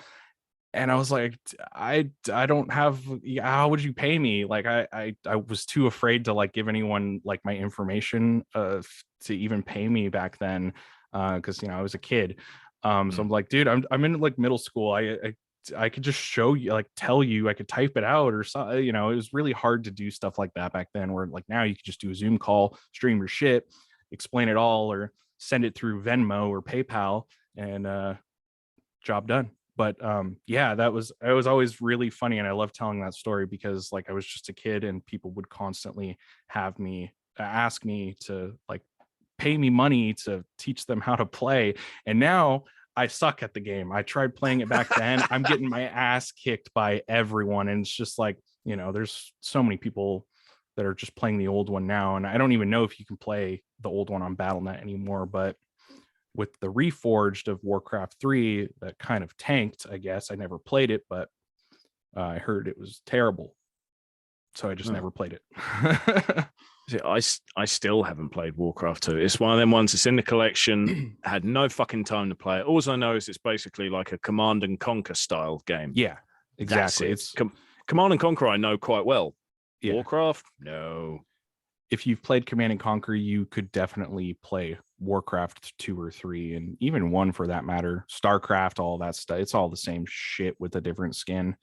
and I was like, I don't have, how would you pay me? Like I was too afraid to like give anyone like my information to even pay me back then, because I was a kid. So I'm like, dude, I'm in like middle school. I could just show you, like tell you, I could type it out or something. It was really hard to do stuff like that back then, where like now you could just do a Zoom call, stream your shit, explain it all, or send it through Venmo or PayPal, and job done. But yeah, it was always really funny, and I love telling that story because like I was just a kid and people would constantly have me ask me to like pay me money to teach them how to play. And now I suck at the game. I tried playing it back then. I'm getting my ass kicked by everyone, and it's just like, there's so many people that are just playing the old one now, and I don't even know if you can play the old one on BattleNet anymore. But with the reforged of Warcraft 3, that kind of tanked, I guess. I never played it, but I heard it was terrible, so I just never played it. See, I still haven't played Warcraft 2. It's one of them ones that's in the collection. Had no fucking time to play it. All I know is it's basically like a Command and Conquer style game. Yeah, exactly. It's Command and Conquer I know quite well. Yeah. Warcraft, no. If you've played Command and Conquer, you could definitely play Warcraft 2 or 3, and even 1 for that matter. StarCraft, all that stuff. It's all the same shit with a different skin.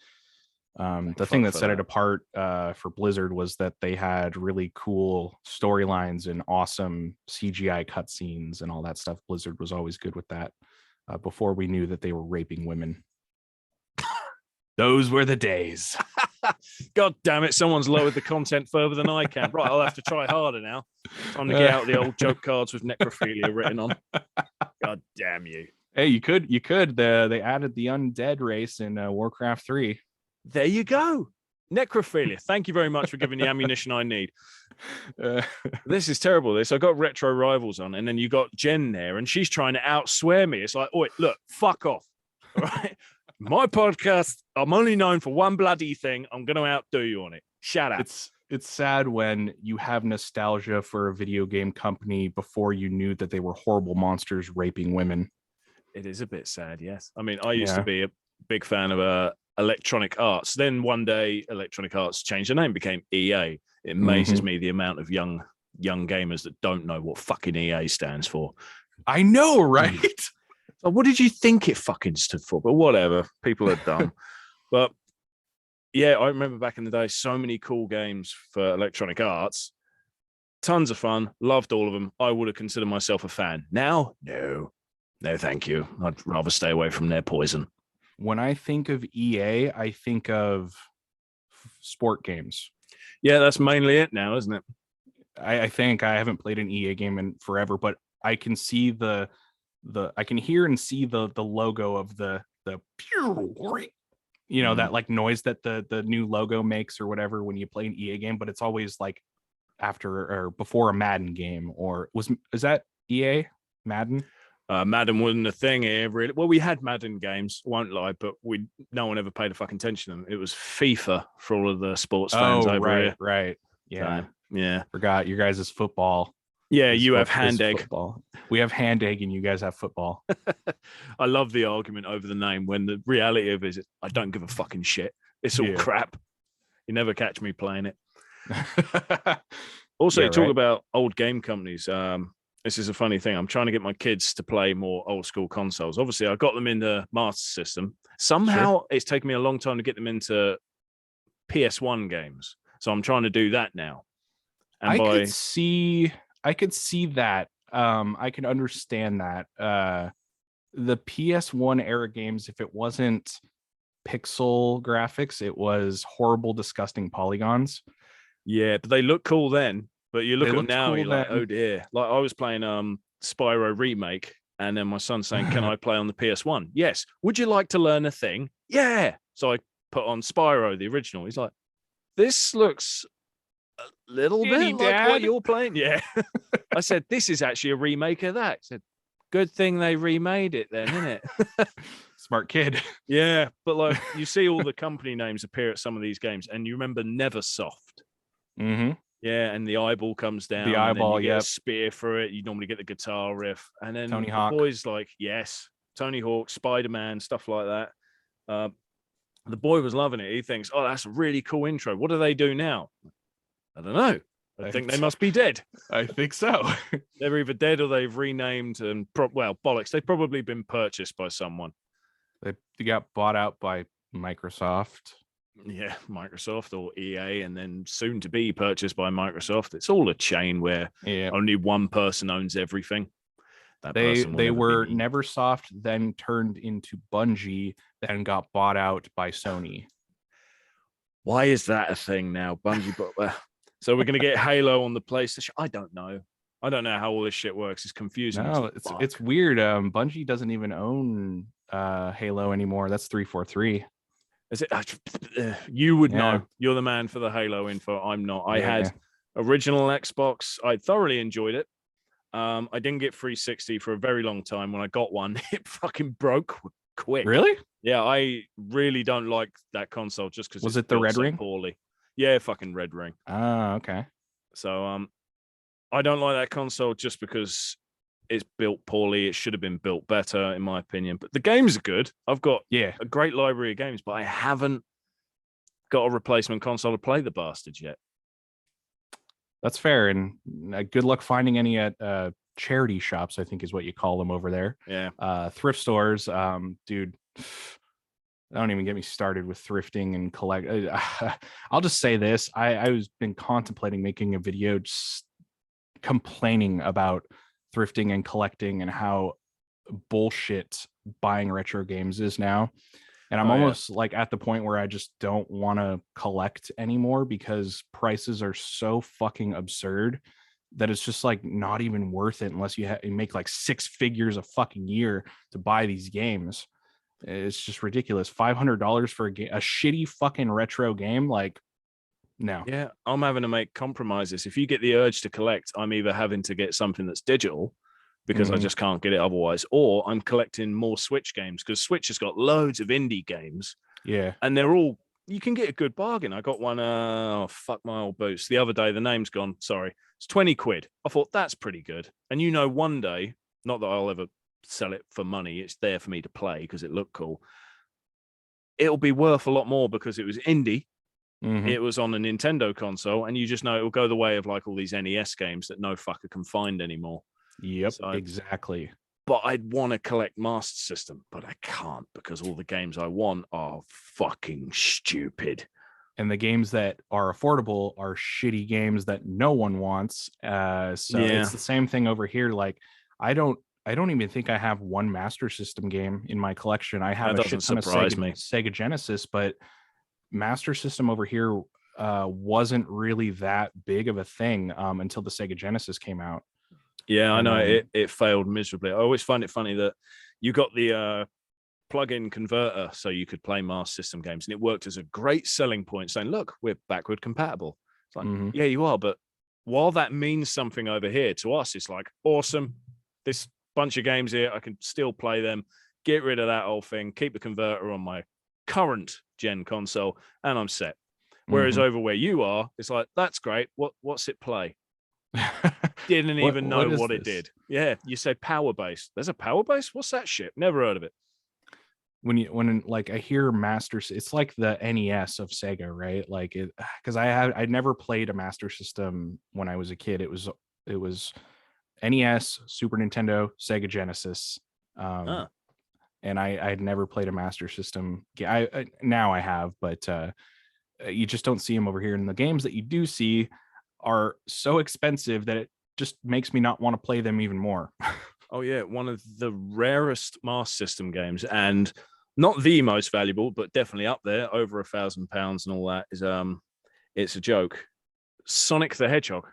The thing that set it apart for Blizzard was that they had really cool storylines and awesome CGI cutscenes and all that stuff. Blizzard was always good with that before we knew that they were raping women. Those were the days. God damn it, someone's lowered the content further than I can. Right, I'll have to try harder now. Time to get out the old joke cards with necrophilia written on. God damn you. Hey, you could. They added the undead race in Warcraft 3. There you go. Necrophilia. Thank you very much for giving the ammunition I need. This is terrible. I got Retro Rivals on, and then you got Jen there, and she's trying to outswear me. It's like, oh, look, fuck off. All right. My podcast, I'm only known for one bloody thing. I'm going to outdo you on it. Shut up. It's sad when you have nostalgia for a video game company before you knew that they were horrible monsters raping women. It is a bit sad, yes. I mean, I used to be a big fan of Electronic Arts. Then one day, Electronic Arts changed the name, became EA. It amazes me the amount of young gamers that don't know what fucking EA stands for. I know, right? So what did you think it fucking stood for? But whatever, people are dumb. But yeah, I remember back in the day, so many cool games for Electronic Arts. Tons of fun. Loved all of them. I would have considered myself a fan. Now, no, thank you. I'd rather stay away from their poison. When I think of EA, I think of sport games. Yeah, that's mainly it now, isn't it? I think I haven't played an EA game in forever, but I can see I can hear and see the logo of the that like noise that the new logo makes or whatever when you play an EA game, but it's always like after or before a Madden game. Or is that EA Madden? Madden wasn't a thing here, really. Well, we had Madden games, won't lie, but no one ever paid a fucking attention to them. It was FIFA for all of the sports fans over here. Right. Yeah. So, yeah. Forgot your guys' football. Yeah, you have hand egg. Football. We have hand egg and you guys have football. I love the argument over the name when the reality of it is I don't give a fucking shit. It's all crap. You never catch me playing it. Also, talk about old game companies. This is a funny thing. I'm trying to get my kids to play more old school consoles. Obviously, I got them in the Master System. Somehow, it's taken me a long time to get them into PS1 games. So I'm trying to do that now. And I could see that. I can understand that. The PS1 era games, if it wasn't pixel graphics, it was horrible, disgusting polygons. Yeah, but they look cool then. But you look They at them looked now, cool you're like, then. oh dear. Like I was playing Spyro Remake, and then my son's saying, can I play on the PS1? Yes. Would you like to learn a thing? Yeah. So I put on Spyro, the original. He's like, this looks a little Skinny, bit like what Dad. you're playing. Yeah. I said, this is actually a remake of that. He said, good thing they remade it then, isn't it? Smart kid. Yeah. But like you see all the company names appear at some of these games, and you remember Neversoft. Mm-hmm. Yeah, and the eyeball comes down. The eyeball, and then you get yep. a spear through it. You normally get the guitar riff, and then Tony the Hawk. boys like, yes, Tony Hawk, Spider-Man, stuff like that. The boy was loving it. He thinks, oh, that's a really cool intro. What do they do now? I don't know. I think they must be dead. I think so. They're either dead or they've renamed and well, bollocks. They've probably been purchased by someone. They got bought out by Microsoft. Yeah, Microsoft or EA, and then soon to be purchased by Microsoft. It's all a chain where only one person owns everything. They were Neversoft, then turned into Bungie, then got bought out by Sony. Why is that a thing now? Bungie, so we're gonna get Halo on the PlayStation. I don't know how all this shit works. It's confusing. No, it's weird. Bungie doesn't even own Halo anymore. That's 343. Is it? You would know. You're the man for the Halo info. I'm not. I had original Xbox. I thoroughly enjoyed it. I didn't get 360 for a very long time. When I got one, it fucking broke quick. Really? Yeah, I really don't like that console just because. Was it the Red Ring? Poorly. Yeah, fucking Red Ring. Ah, okay. So I don't like that console just because it's built poorly. It should have been built better, in my opinion. But the games are good. I've got a great library of games, but I haven't got a replacement console to play the bastards yet. That's fair. And good luck finding any at charity shops, I think is what you call them over there. Yeah. Thrift stores. Dude, don't even get me started with thrifting and collect. I'll just say this. I was been contemplating making a video just complaining about thrifting and collecting and how bullshit buying retro games is now. And I'm almost like at the point where I just don't want to collect anymore because prices are so fucking absurd that it's just like not even worth it unless you make like 6 figures a fucking year to buy these games. It's just ridiculous. $500 for a shitty fucking retro game. Like, no. Yeah, I'm having to make compromises. If you get the urge to collect, I'm either having to get something that's digital because I just can't get it otherwise, or I'm collecting more Switch games because Switch has got loads of indie games. Yeah. And they're all, you can get a good bargain. I got one, fuck my old boots. The other day, the name's gone. Sorry. It's 20 quid. I thought that's pretty good. And one day, not that I'll ever sell it for money, it's there for me to play because it looked cool. It'll be worth a lot more because it was indie. It was on a Nintendo console, and you just know it will go the way of like all these NES games that no fucker can find anymore. Yep, so exactly. But I'd want to collect Master System, but I can't because all the games I want are fucking stupid. And the games that are affordable are shitty games that no one wants. It's the same thing over here. Like I don't even think I have one Master System game in my collection. I have a shit ton of Sega Genesis, but Master System over here wasn't really that big of a thing until the Sega Genesis came out. Yeah, I know it failed miserably. I always find it funny that you got the plug-in converter so you could play Master System games, and it worked as a great selling point, saying, "Look, we're backward compatible." It's like, yeah, you are, but while that means something over here to us, it's like awesome. This bunch of games here, I can still play them. Get rid of that old thing. Keep the converter on my current gen console, and I'm set. Whereas over where you are, it's like that's great. What's it play? Didn't even know what it did. Yeah, you say power base. There's a power base. What's that shit? Never heard of it. When like I hear Masters, it's like the NES of Sega, right? Like it, because I never played a Master System when I was a kid. It was NES, Super Nintendo, Sega Genesis. Ah. And I had never played a Master System. Now I have, but you just don't see them over here. And the games that you do see are so expensive that it just makes me not want to play them even more. Oh yeah, one of the rarest Master System games, and not the most valuable, but definitely up there, over £1,000 and all that. Is it's a joke. Sonic the Hedgehog.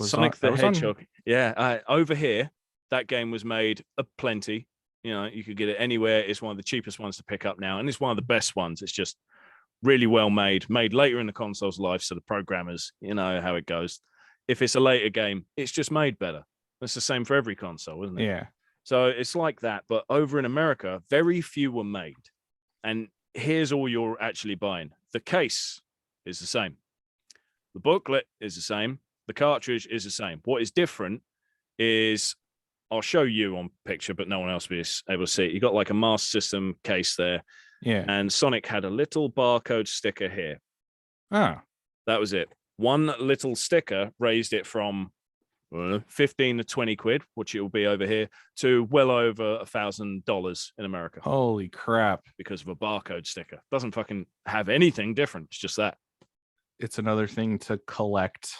Sonic the Hedgehog. Yeah, over here, that game was made aplenty. You know, you could get it anywhere. It's one of the cheapest ones to pick up now, and it's one of the best ones. It's just really well made later in the console's life, so the programmers, you know how it goes. If it's a later game, it's just made better. It's the same for every console, isn't it? Yeah. So it's like that, but over in America, very few were made. And here's all you're actually buying. The case is the same. The booklet is the same. The cartridge is the same. What is different is, I'll show you on picture, but no one else will be able to see it. You got like a Master System case there. Yeah. And Sonic had a little barcode sticker here. Ah. That was it. One little sticker raised it from 15 to 20 quid, which it will be over here, to well over $1,000 in America. Holy crap. Because of a barcode sticker. Doesn't fucking have anything different. It's just that. It's another thing to collect.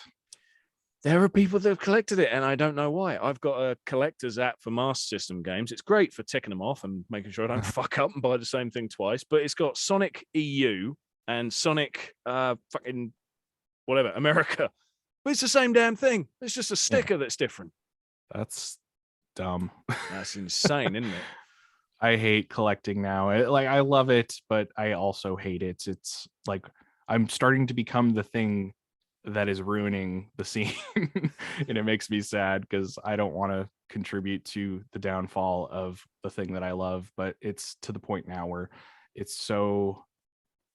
There are people that have collected it, and I don't know why. I've got a collector's app for Master System games. It's great for ticking them off and making sure I don't fuck up and buy the same thing twice. But it's got Sonic EU and Sonic fucking whatever, America. But it's the same damn thing. It's just a sticker that's different. That's dumb. That's insane, isn't it? I hate collecting now. I love it, but I also hate it. It's like I'm starting to become the thing that is ruining the scene. And it makes me sad because I don't want to contribute to the downfall of the thing that I love. But it's to the point now where it's so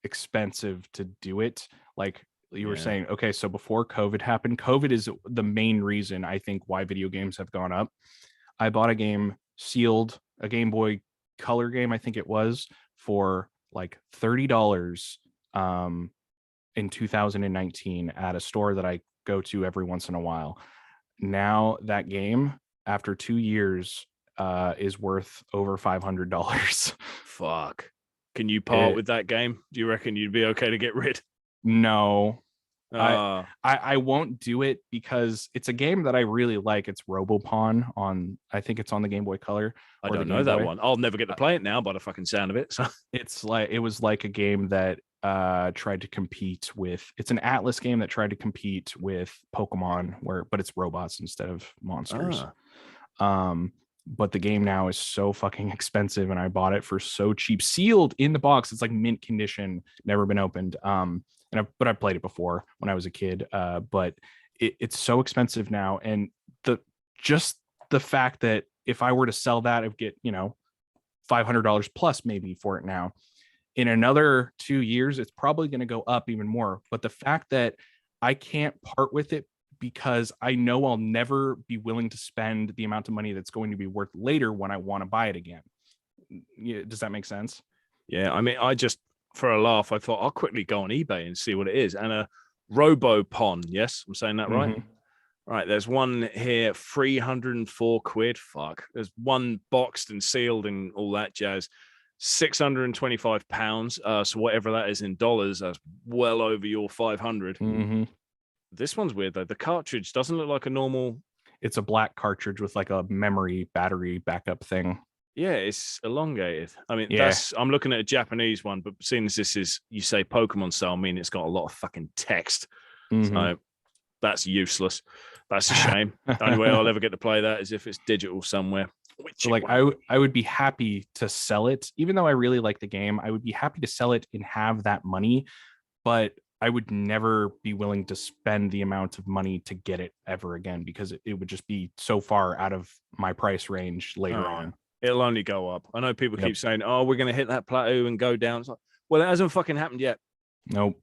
expensive to do it. Like you were saying, okay, so before COVID happened, COVID is the main reason I think why video games have gone up. I bought a game sealed, a Game Boy Color game, I think it was, for like $30 in 2019 at a store that I go to every once in a while. Now that game, after 2 years, is worth over $500. Fuck. Can you part with that game? Do you reckon you'd be okay to get rid? No. I won't do it because it's a game that I really like. It's Robopawn on, I think it's on the Game Boy Color. I don't know that one. I'll never get to play it now by the fucking sound of it. So it's like, it was like a game that tried to compete with, it's an Atlas game that tried to compete with Pokemon, but it's robots instead of monsters. But the game now is so fucking expensive, and I bought it for so cheap, sealed in the box. It's like mint condition, never been opened. But I played it before when I was a kid. But it's so expensive now, and the fact that if I were to sell that, I'd get $500 plus maybe for it now. In another 2 years, it's probably going to go up even more. But the fact that I can't part with it because I know I'll never be willing to spend the amount of money that's going to be worth later when I want to buy it again. Does that make sense? Yeah, I mean, I just, for a laugh, I thought I'll quickly go on eBay and see what it is. And a Robopon, yes, I'm saying that right? Right, there's one here, 304 quid. Fuck. There's one boxed and sealed and all that jazz. £625. So whatever that is in dollars, that's well over your 500. This one's weird though. The cartridge doesn't look like a normal. It's a black cartridge with like a memory battery backup thing. Yeah, it's elongated. I mean, I'm looking at a Japanese one, but seeing as this is, you say Pokemon style, I mean, it's got a lot of fucking text. So that's useless. That's a shame. The only way I'll ever get to play that is if it's digital somewhere. So like I would be happy to sell it, even though I really like the game. I would be happy to sell it and have that money, but I would never be willing to spend the amount of money to get it ever again, because it would just be so far out of my price range later on. It'll only go up. I know people keep saying, "Oh, we're going to hit that plateau and go down." It's like, well, it hasn't fucking happened yet. Nope.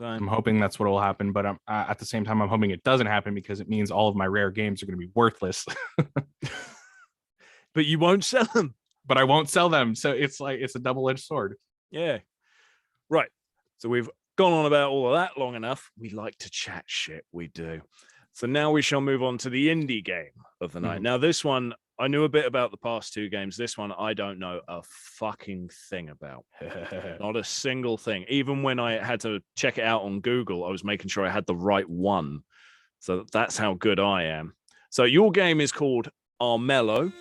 I'm hoping that's what will happen, but at the same time, I'm hoping it doesn't happen because it means all of my rare games are going to be worthless. But you won't sell them. But I won't sell them. So it's like, it's a double-edged sword. Yeah. Right. So we've gone on about all of that long enough. We like to chat shit. We do. So now we shall move on to the indie game of the night. Mhm. Now, this one, I knew a bit about the past two games. This one, I don't know a fucking thing about. Not a single thing. Even when I had to check it out on Google, I was making sure I had the right one. So that's how good I am. So your game is called Armello.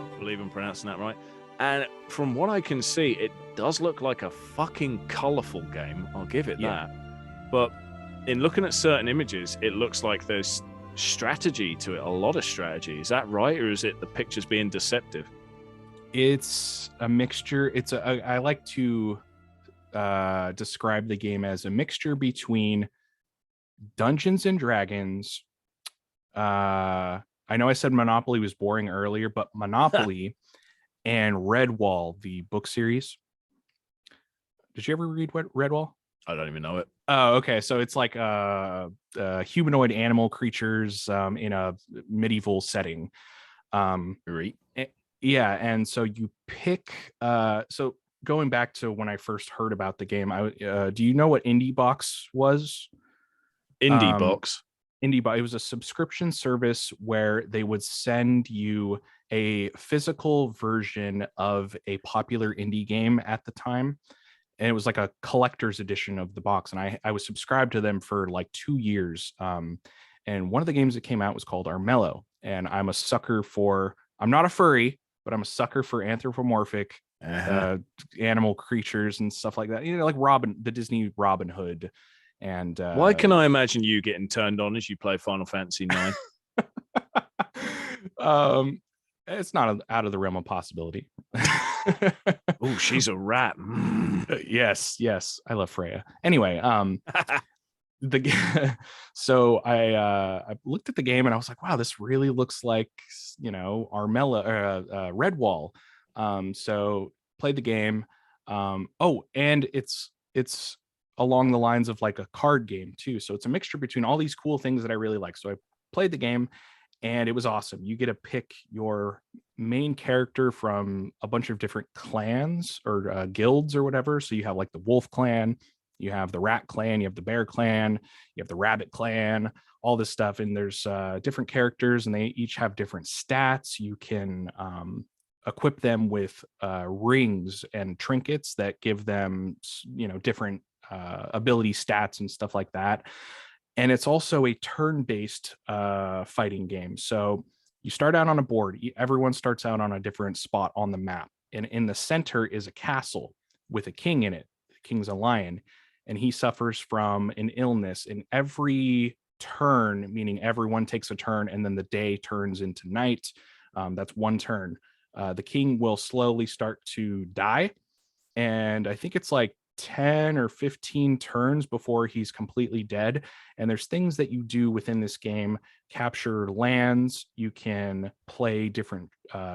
I believe I'm pronouncing that right. And from what I can see, it does look like a fucking colorful game. I'll give it that. But in looking at certain images, it looks like there's strategy to it, a lot of strategy. Is that right? Or is it the pictures being deceptive? It's a mixture. I like to describe the game as a mixture between Dungeons and Dragons. I know I said Monopoly was boring earlier, but Monopoly and Redwall, the book series. Did you ever read Redwall? I don't even know it. Oh, okay. So it's like humanoid animal creatures in a medieval setting. Right. Yeah, and so you pick. So going back to when I first heard about the game, do you know what Indie Box was? Indie Box. It was a subscription service where they would send you a physical version of a popular indie game at the time, and it was like a collector's edition of the box, and I was subscribed to them for like 2 years. And one of the games that came out was called Armello, and I'm not a furry, but I'm a sucker for anthropomorphic animal creatures and stuff like that, like the Disney Robin Hood. And why can I imagine you getting turned on as you play Final Fantasy 9? It's not out of the realm of possibility. Oh, she's a rat. Yes, I love Freya. Anyway, so I looked at the game and I was like, wow, this really looks like Armello or Redwall. So played the game. And it's along the lines of like a card game too. So it's a mixture between all these cool things that I really like. So I played the game and it was awesome. You get to pick your main character from a bunch of different clans or guilds or whatever. So you have like the Wolf Clan, you have the Rat Clan, you have the Bear Clan, you have the Rabbit Clan, all this stuff. And there's different characters and they each have different stats. You can equip them with rings and trinkets that give them, different ability stats and stuff like that. And it's also a turn-based fighting game. So you start out on a board. Everyone starts out on a different spot on the map. And in the center is a castle with a king in it. The king's a lion, and he suffers from an illness. And every turn, meaning everyone takes a turn, and then the day turns into night. That's one turn. The king will slowly start to die. And I think it's like 10 or 15 turns before he's completely dead. And there's things that you do within this game: capture lands, you can play different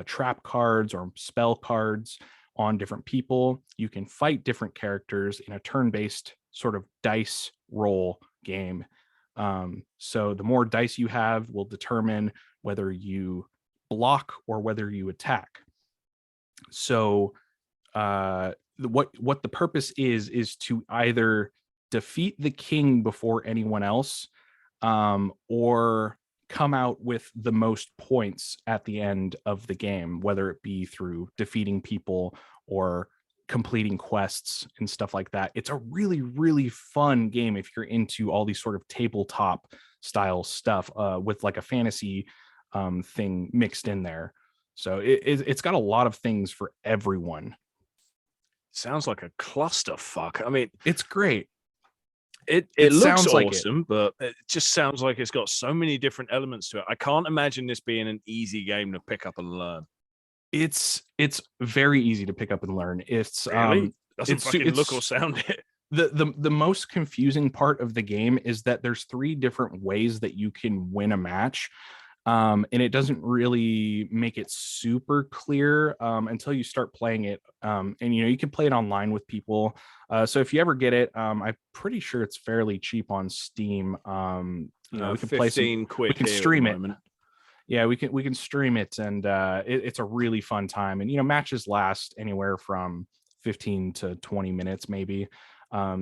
trap cards or spell cards on different people, you can fight different characters in a turn-based sort of dice roll game. So the more dice you have will determine whether you block or whether you attack. So what the purpose is to either defeat the king before anyone else, or come out with the most points at the end of the game, whether it be through defeating people or completing quests and stuff like that. It's a really, really fun game if you're into all these sort of tabletop style stuff with like a fantasy thing mixed in there. So it's got a lot of things for everyone. Sounds like a clusterfuck. I mean, it's great. It looks awesome, but it just sounds like it's got so many different elements to it. I can't imagine this being an easy game to pick up and learn. It's very easy to pick up and learn. It's really? Doesn't fucking look or sound it. The most confusing part of the game is that there's 3 different ways that you can win a match. And it doesn't really make it super clear until you start playing it. And you can play it online with people. So if you ever get it, I'm pretty sure it's fairly cheap on Steam. We can play some. £15 We can here at stream the it. moment. Yeah, we can stream it, and it's a really fun time. And matches last anywhere from 15 to 20 minutes, maybe.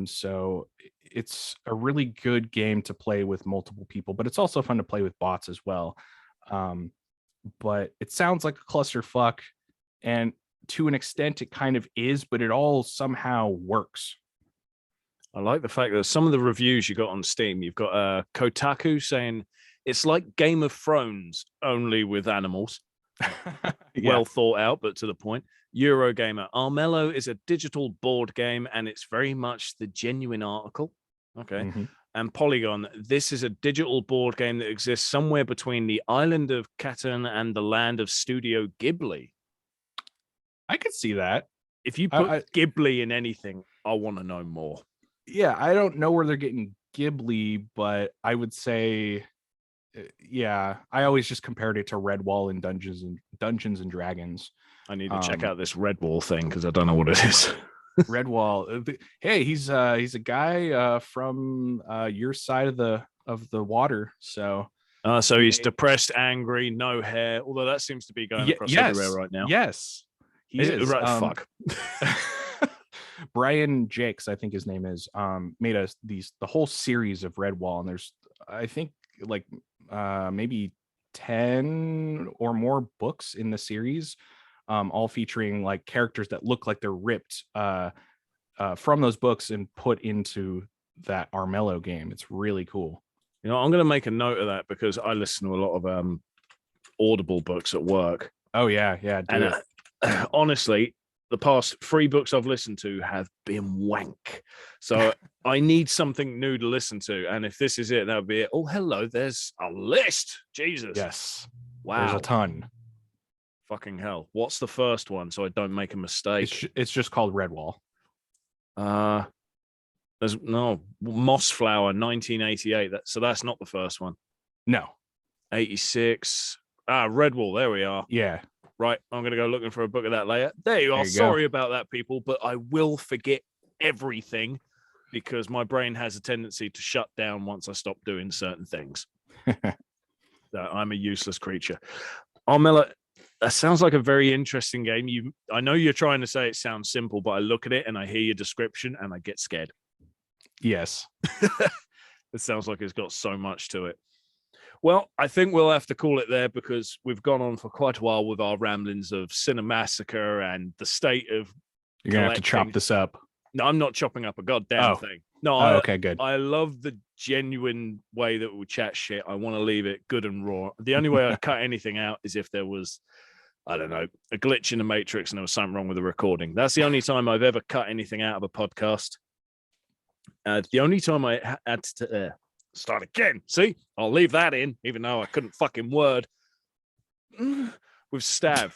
So it's a really good game to play with multiple people, but it's also fun to play with bots as well. But it sounds like a clusterfuck, and to an extent it kind of is, but it all somehow works. I like the fact that some of the reviews you got on Steam, you've got Kotaku saying it's like Game of Thrones, only with animals. Yeah. Well thought out, but to the point. Eurogamer, Armello is a digital board game, and it's very much the genuine article. Okay. Mhm. And Polygon, this is a digital board game that exists somewhere between the island of Catan and the land of Studio Ghibli. I could see that. If you put Ghibli in anything, I want to know more. Yeah, I don't know where they're getting Ghibli, but I would say, yeah, I always just compared it to Redwall and Dungeons and Dragons. I need to check out this Redwall thing because I don't know what it is. Redwall, hey, he's a guy from your side of the water. So he's depressed, angry, no hair. Although that seems to be going across everywhere right now. Yes, he is. Right, fuck. Brian Jakes, I think his name is, made the whole series of Redwall, and there's I think like maybe 10 or more books in the series, all featuring like characters that look like they're ripped from those books and put into that Armello game. It's really cool. I'm going to make a note of that because I listen to a lot of Audible books at work. Oh yeah, do it. Honestly, the past 3 books I've listened to have been wank. So I need something new to listen to. And if this is it, that would be it. Oh, hello, there's a list. Jesus. Yes. Wow. There's a ton. Fucking hell. What's the first one so I don't make a mistake? It's just called Redwall. There's Mossflower 1988. So that's not the first one. No. 86. Redwall. There we are. Yeah. Right, I'm going to go looking for a book of that later. There you are. Sorry about that, people, but I will forget everything because my brain has a tendency to shut down once I stop doing certain things. I'm a useless creature. Armello, that sounds like a very interesting game. I know you're trying to say it sounds simple, but I look at it and I hear your description and I get scared. Yes. It sounds like it's got so much to it. Well, I think we'll have to call it there because we've gone on for quite a while with our ramblings of Cinemassacre and the state of You're going to have to chop this up. No, I'm not chopping up a goddamn thing. No, okay, good. I love the genuine way that we chat shit. I want to leave it good and raw. The only way I'd cut anything out is if there was, I don't know, a glitch in the Matrix and there was something wrong with the recording. That's the only time I've ever cut anything out of a podcast. The only time I had to... start again. See, I'll leave that in, even though I couldn't fucking word. With Stav,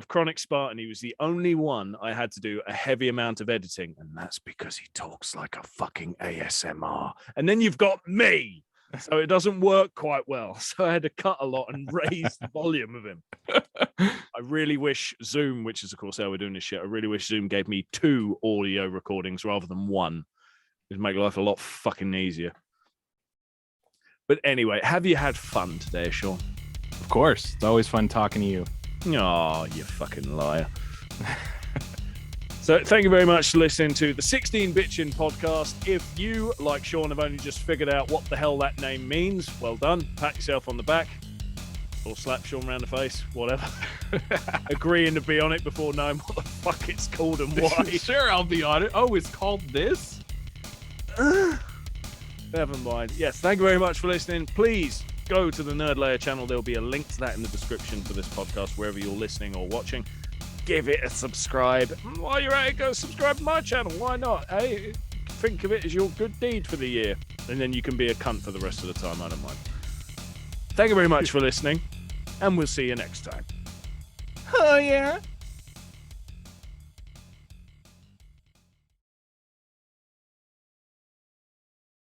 Chronic Spartan, he was the only one I had to do a heavy amount of editing, and that's because he talks like a fucking ASMR. And then you've got me, so it doesn't work quite well. So I had to cut a lot and raise the volume of him. I really wish Zoom, which is of course how we're doing this shit, I really wish Zoom gave me 2 audio recordings rather than 1. It'd make life a lot fucking easier. But anyway, have you had fun today, Sean? Of course. It's always fun talking to you. Oh, you fucking liar. So thank you very much for listening to the 16 Bitchin' podcast. If you, like Sean, have only just figured out what the hell that name means, well done. Pat yourself on the back. Or slap Sean around the face, whatever. Agreeing to be on it before knowing what the fuck it's called and why. Sure, I'll be on it. Oh, it's called this? Never mind. Yes, thank you very much for listening. Please go to the Ners Lair channel. There'll be a link to that in the description for this podcast, wherever you're listening or watching. Give it a subscribe. While you're at it, go subscribe to my channel. Why not? Hey, think of it as your good deed for the year. And then you can be a cunt for the rest of the time. I don't mind. Thank you very much for listening, and we'll see you next time. Oh, yeah.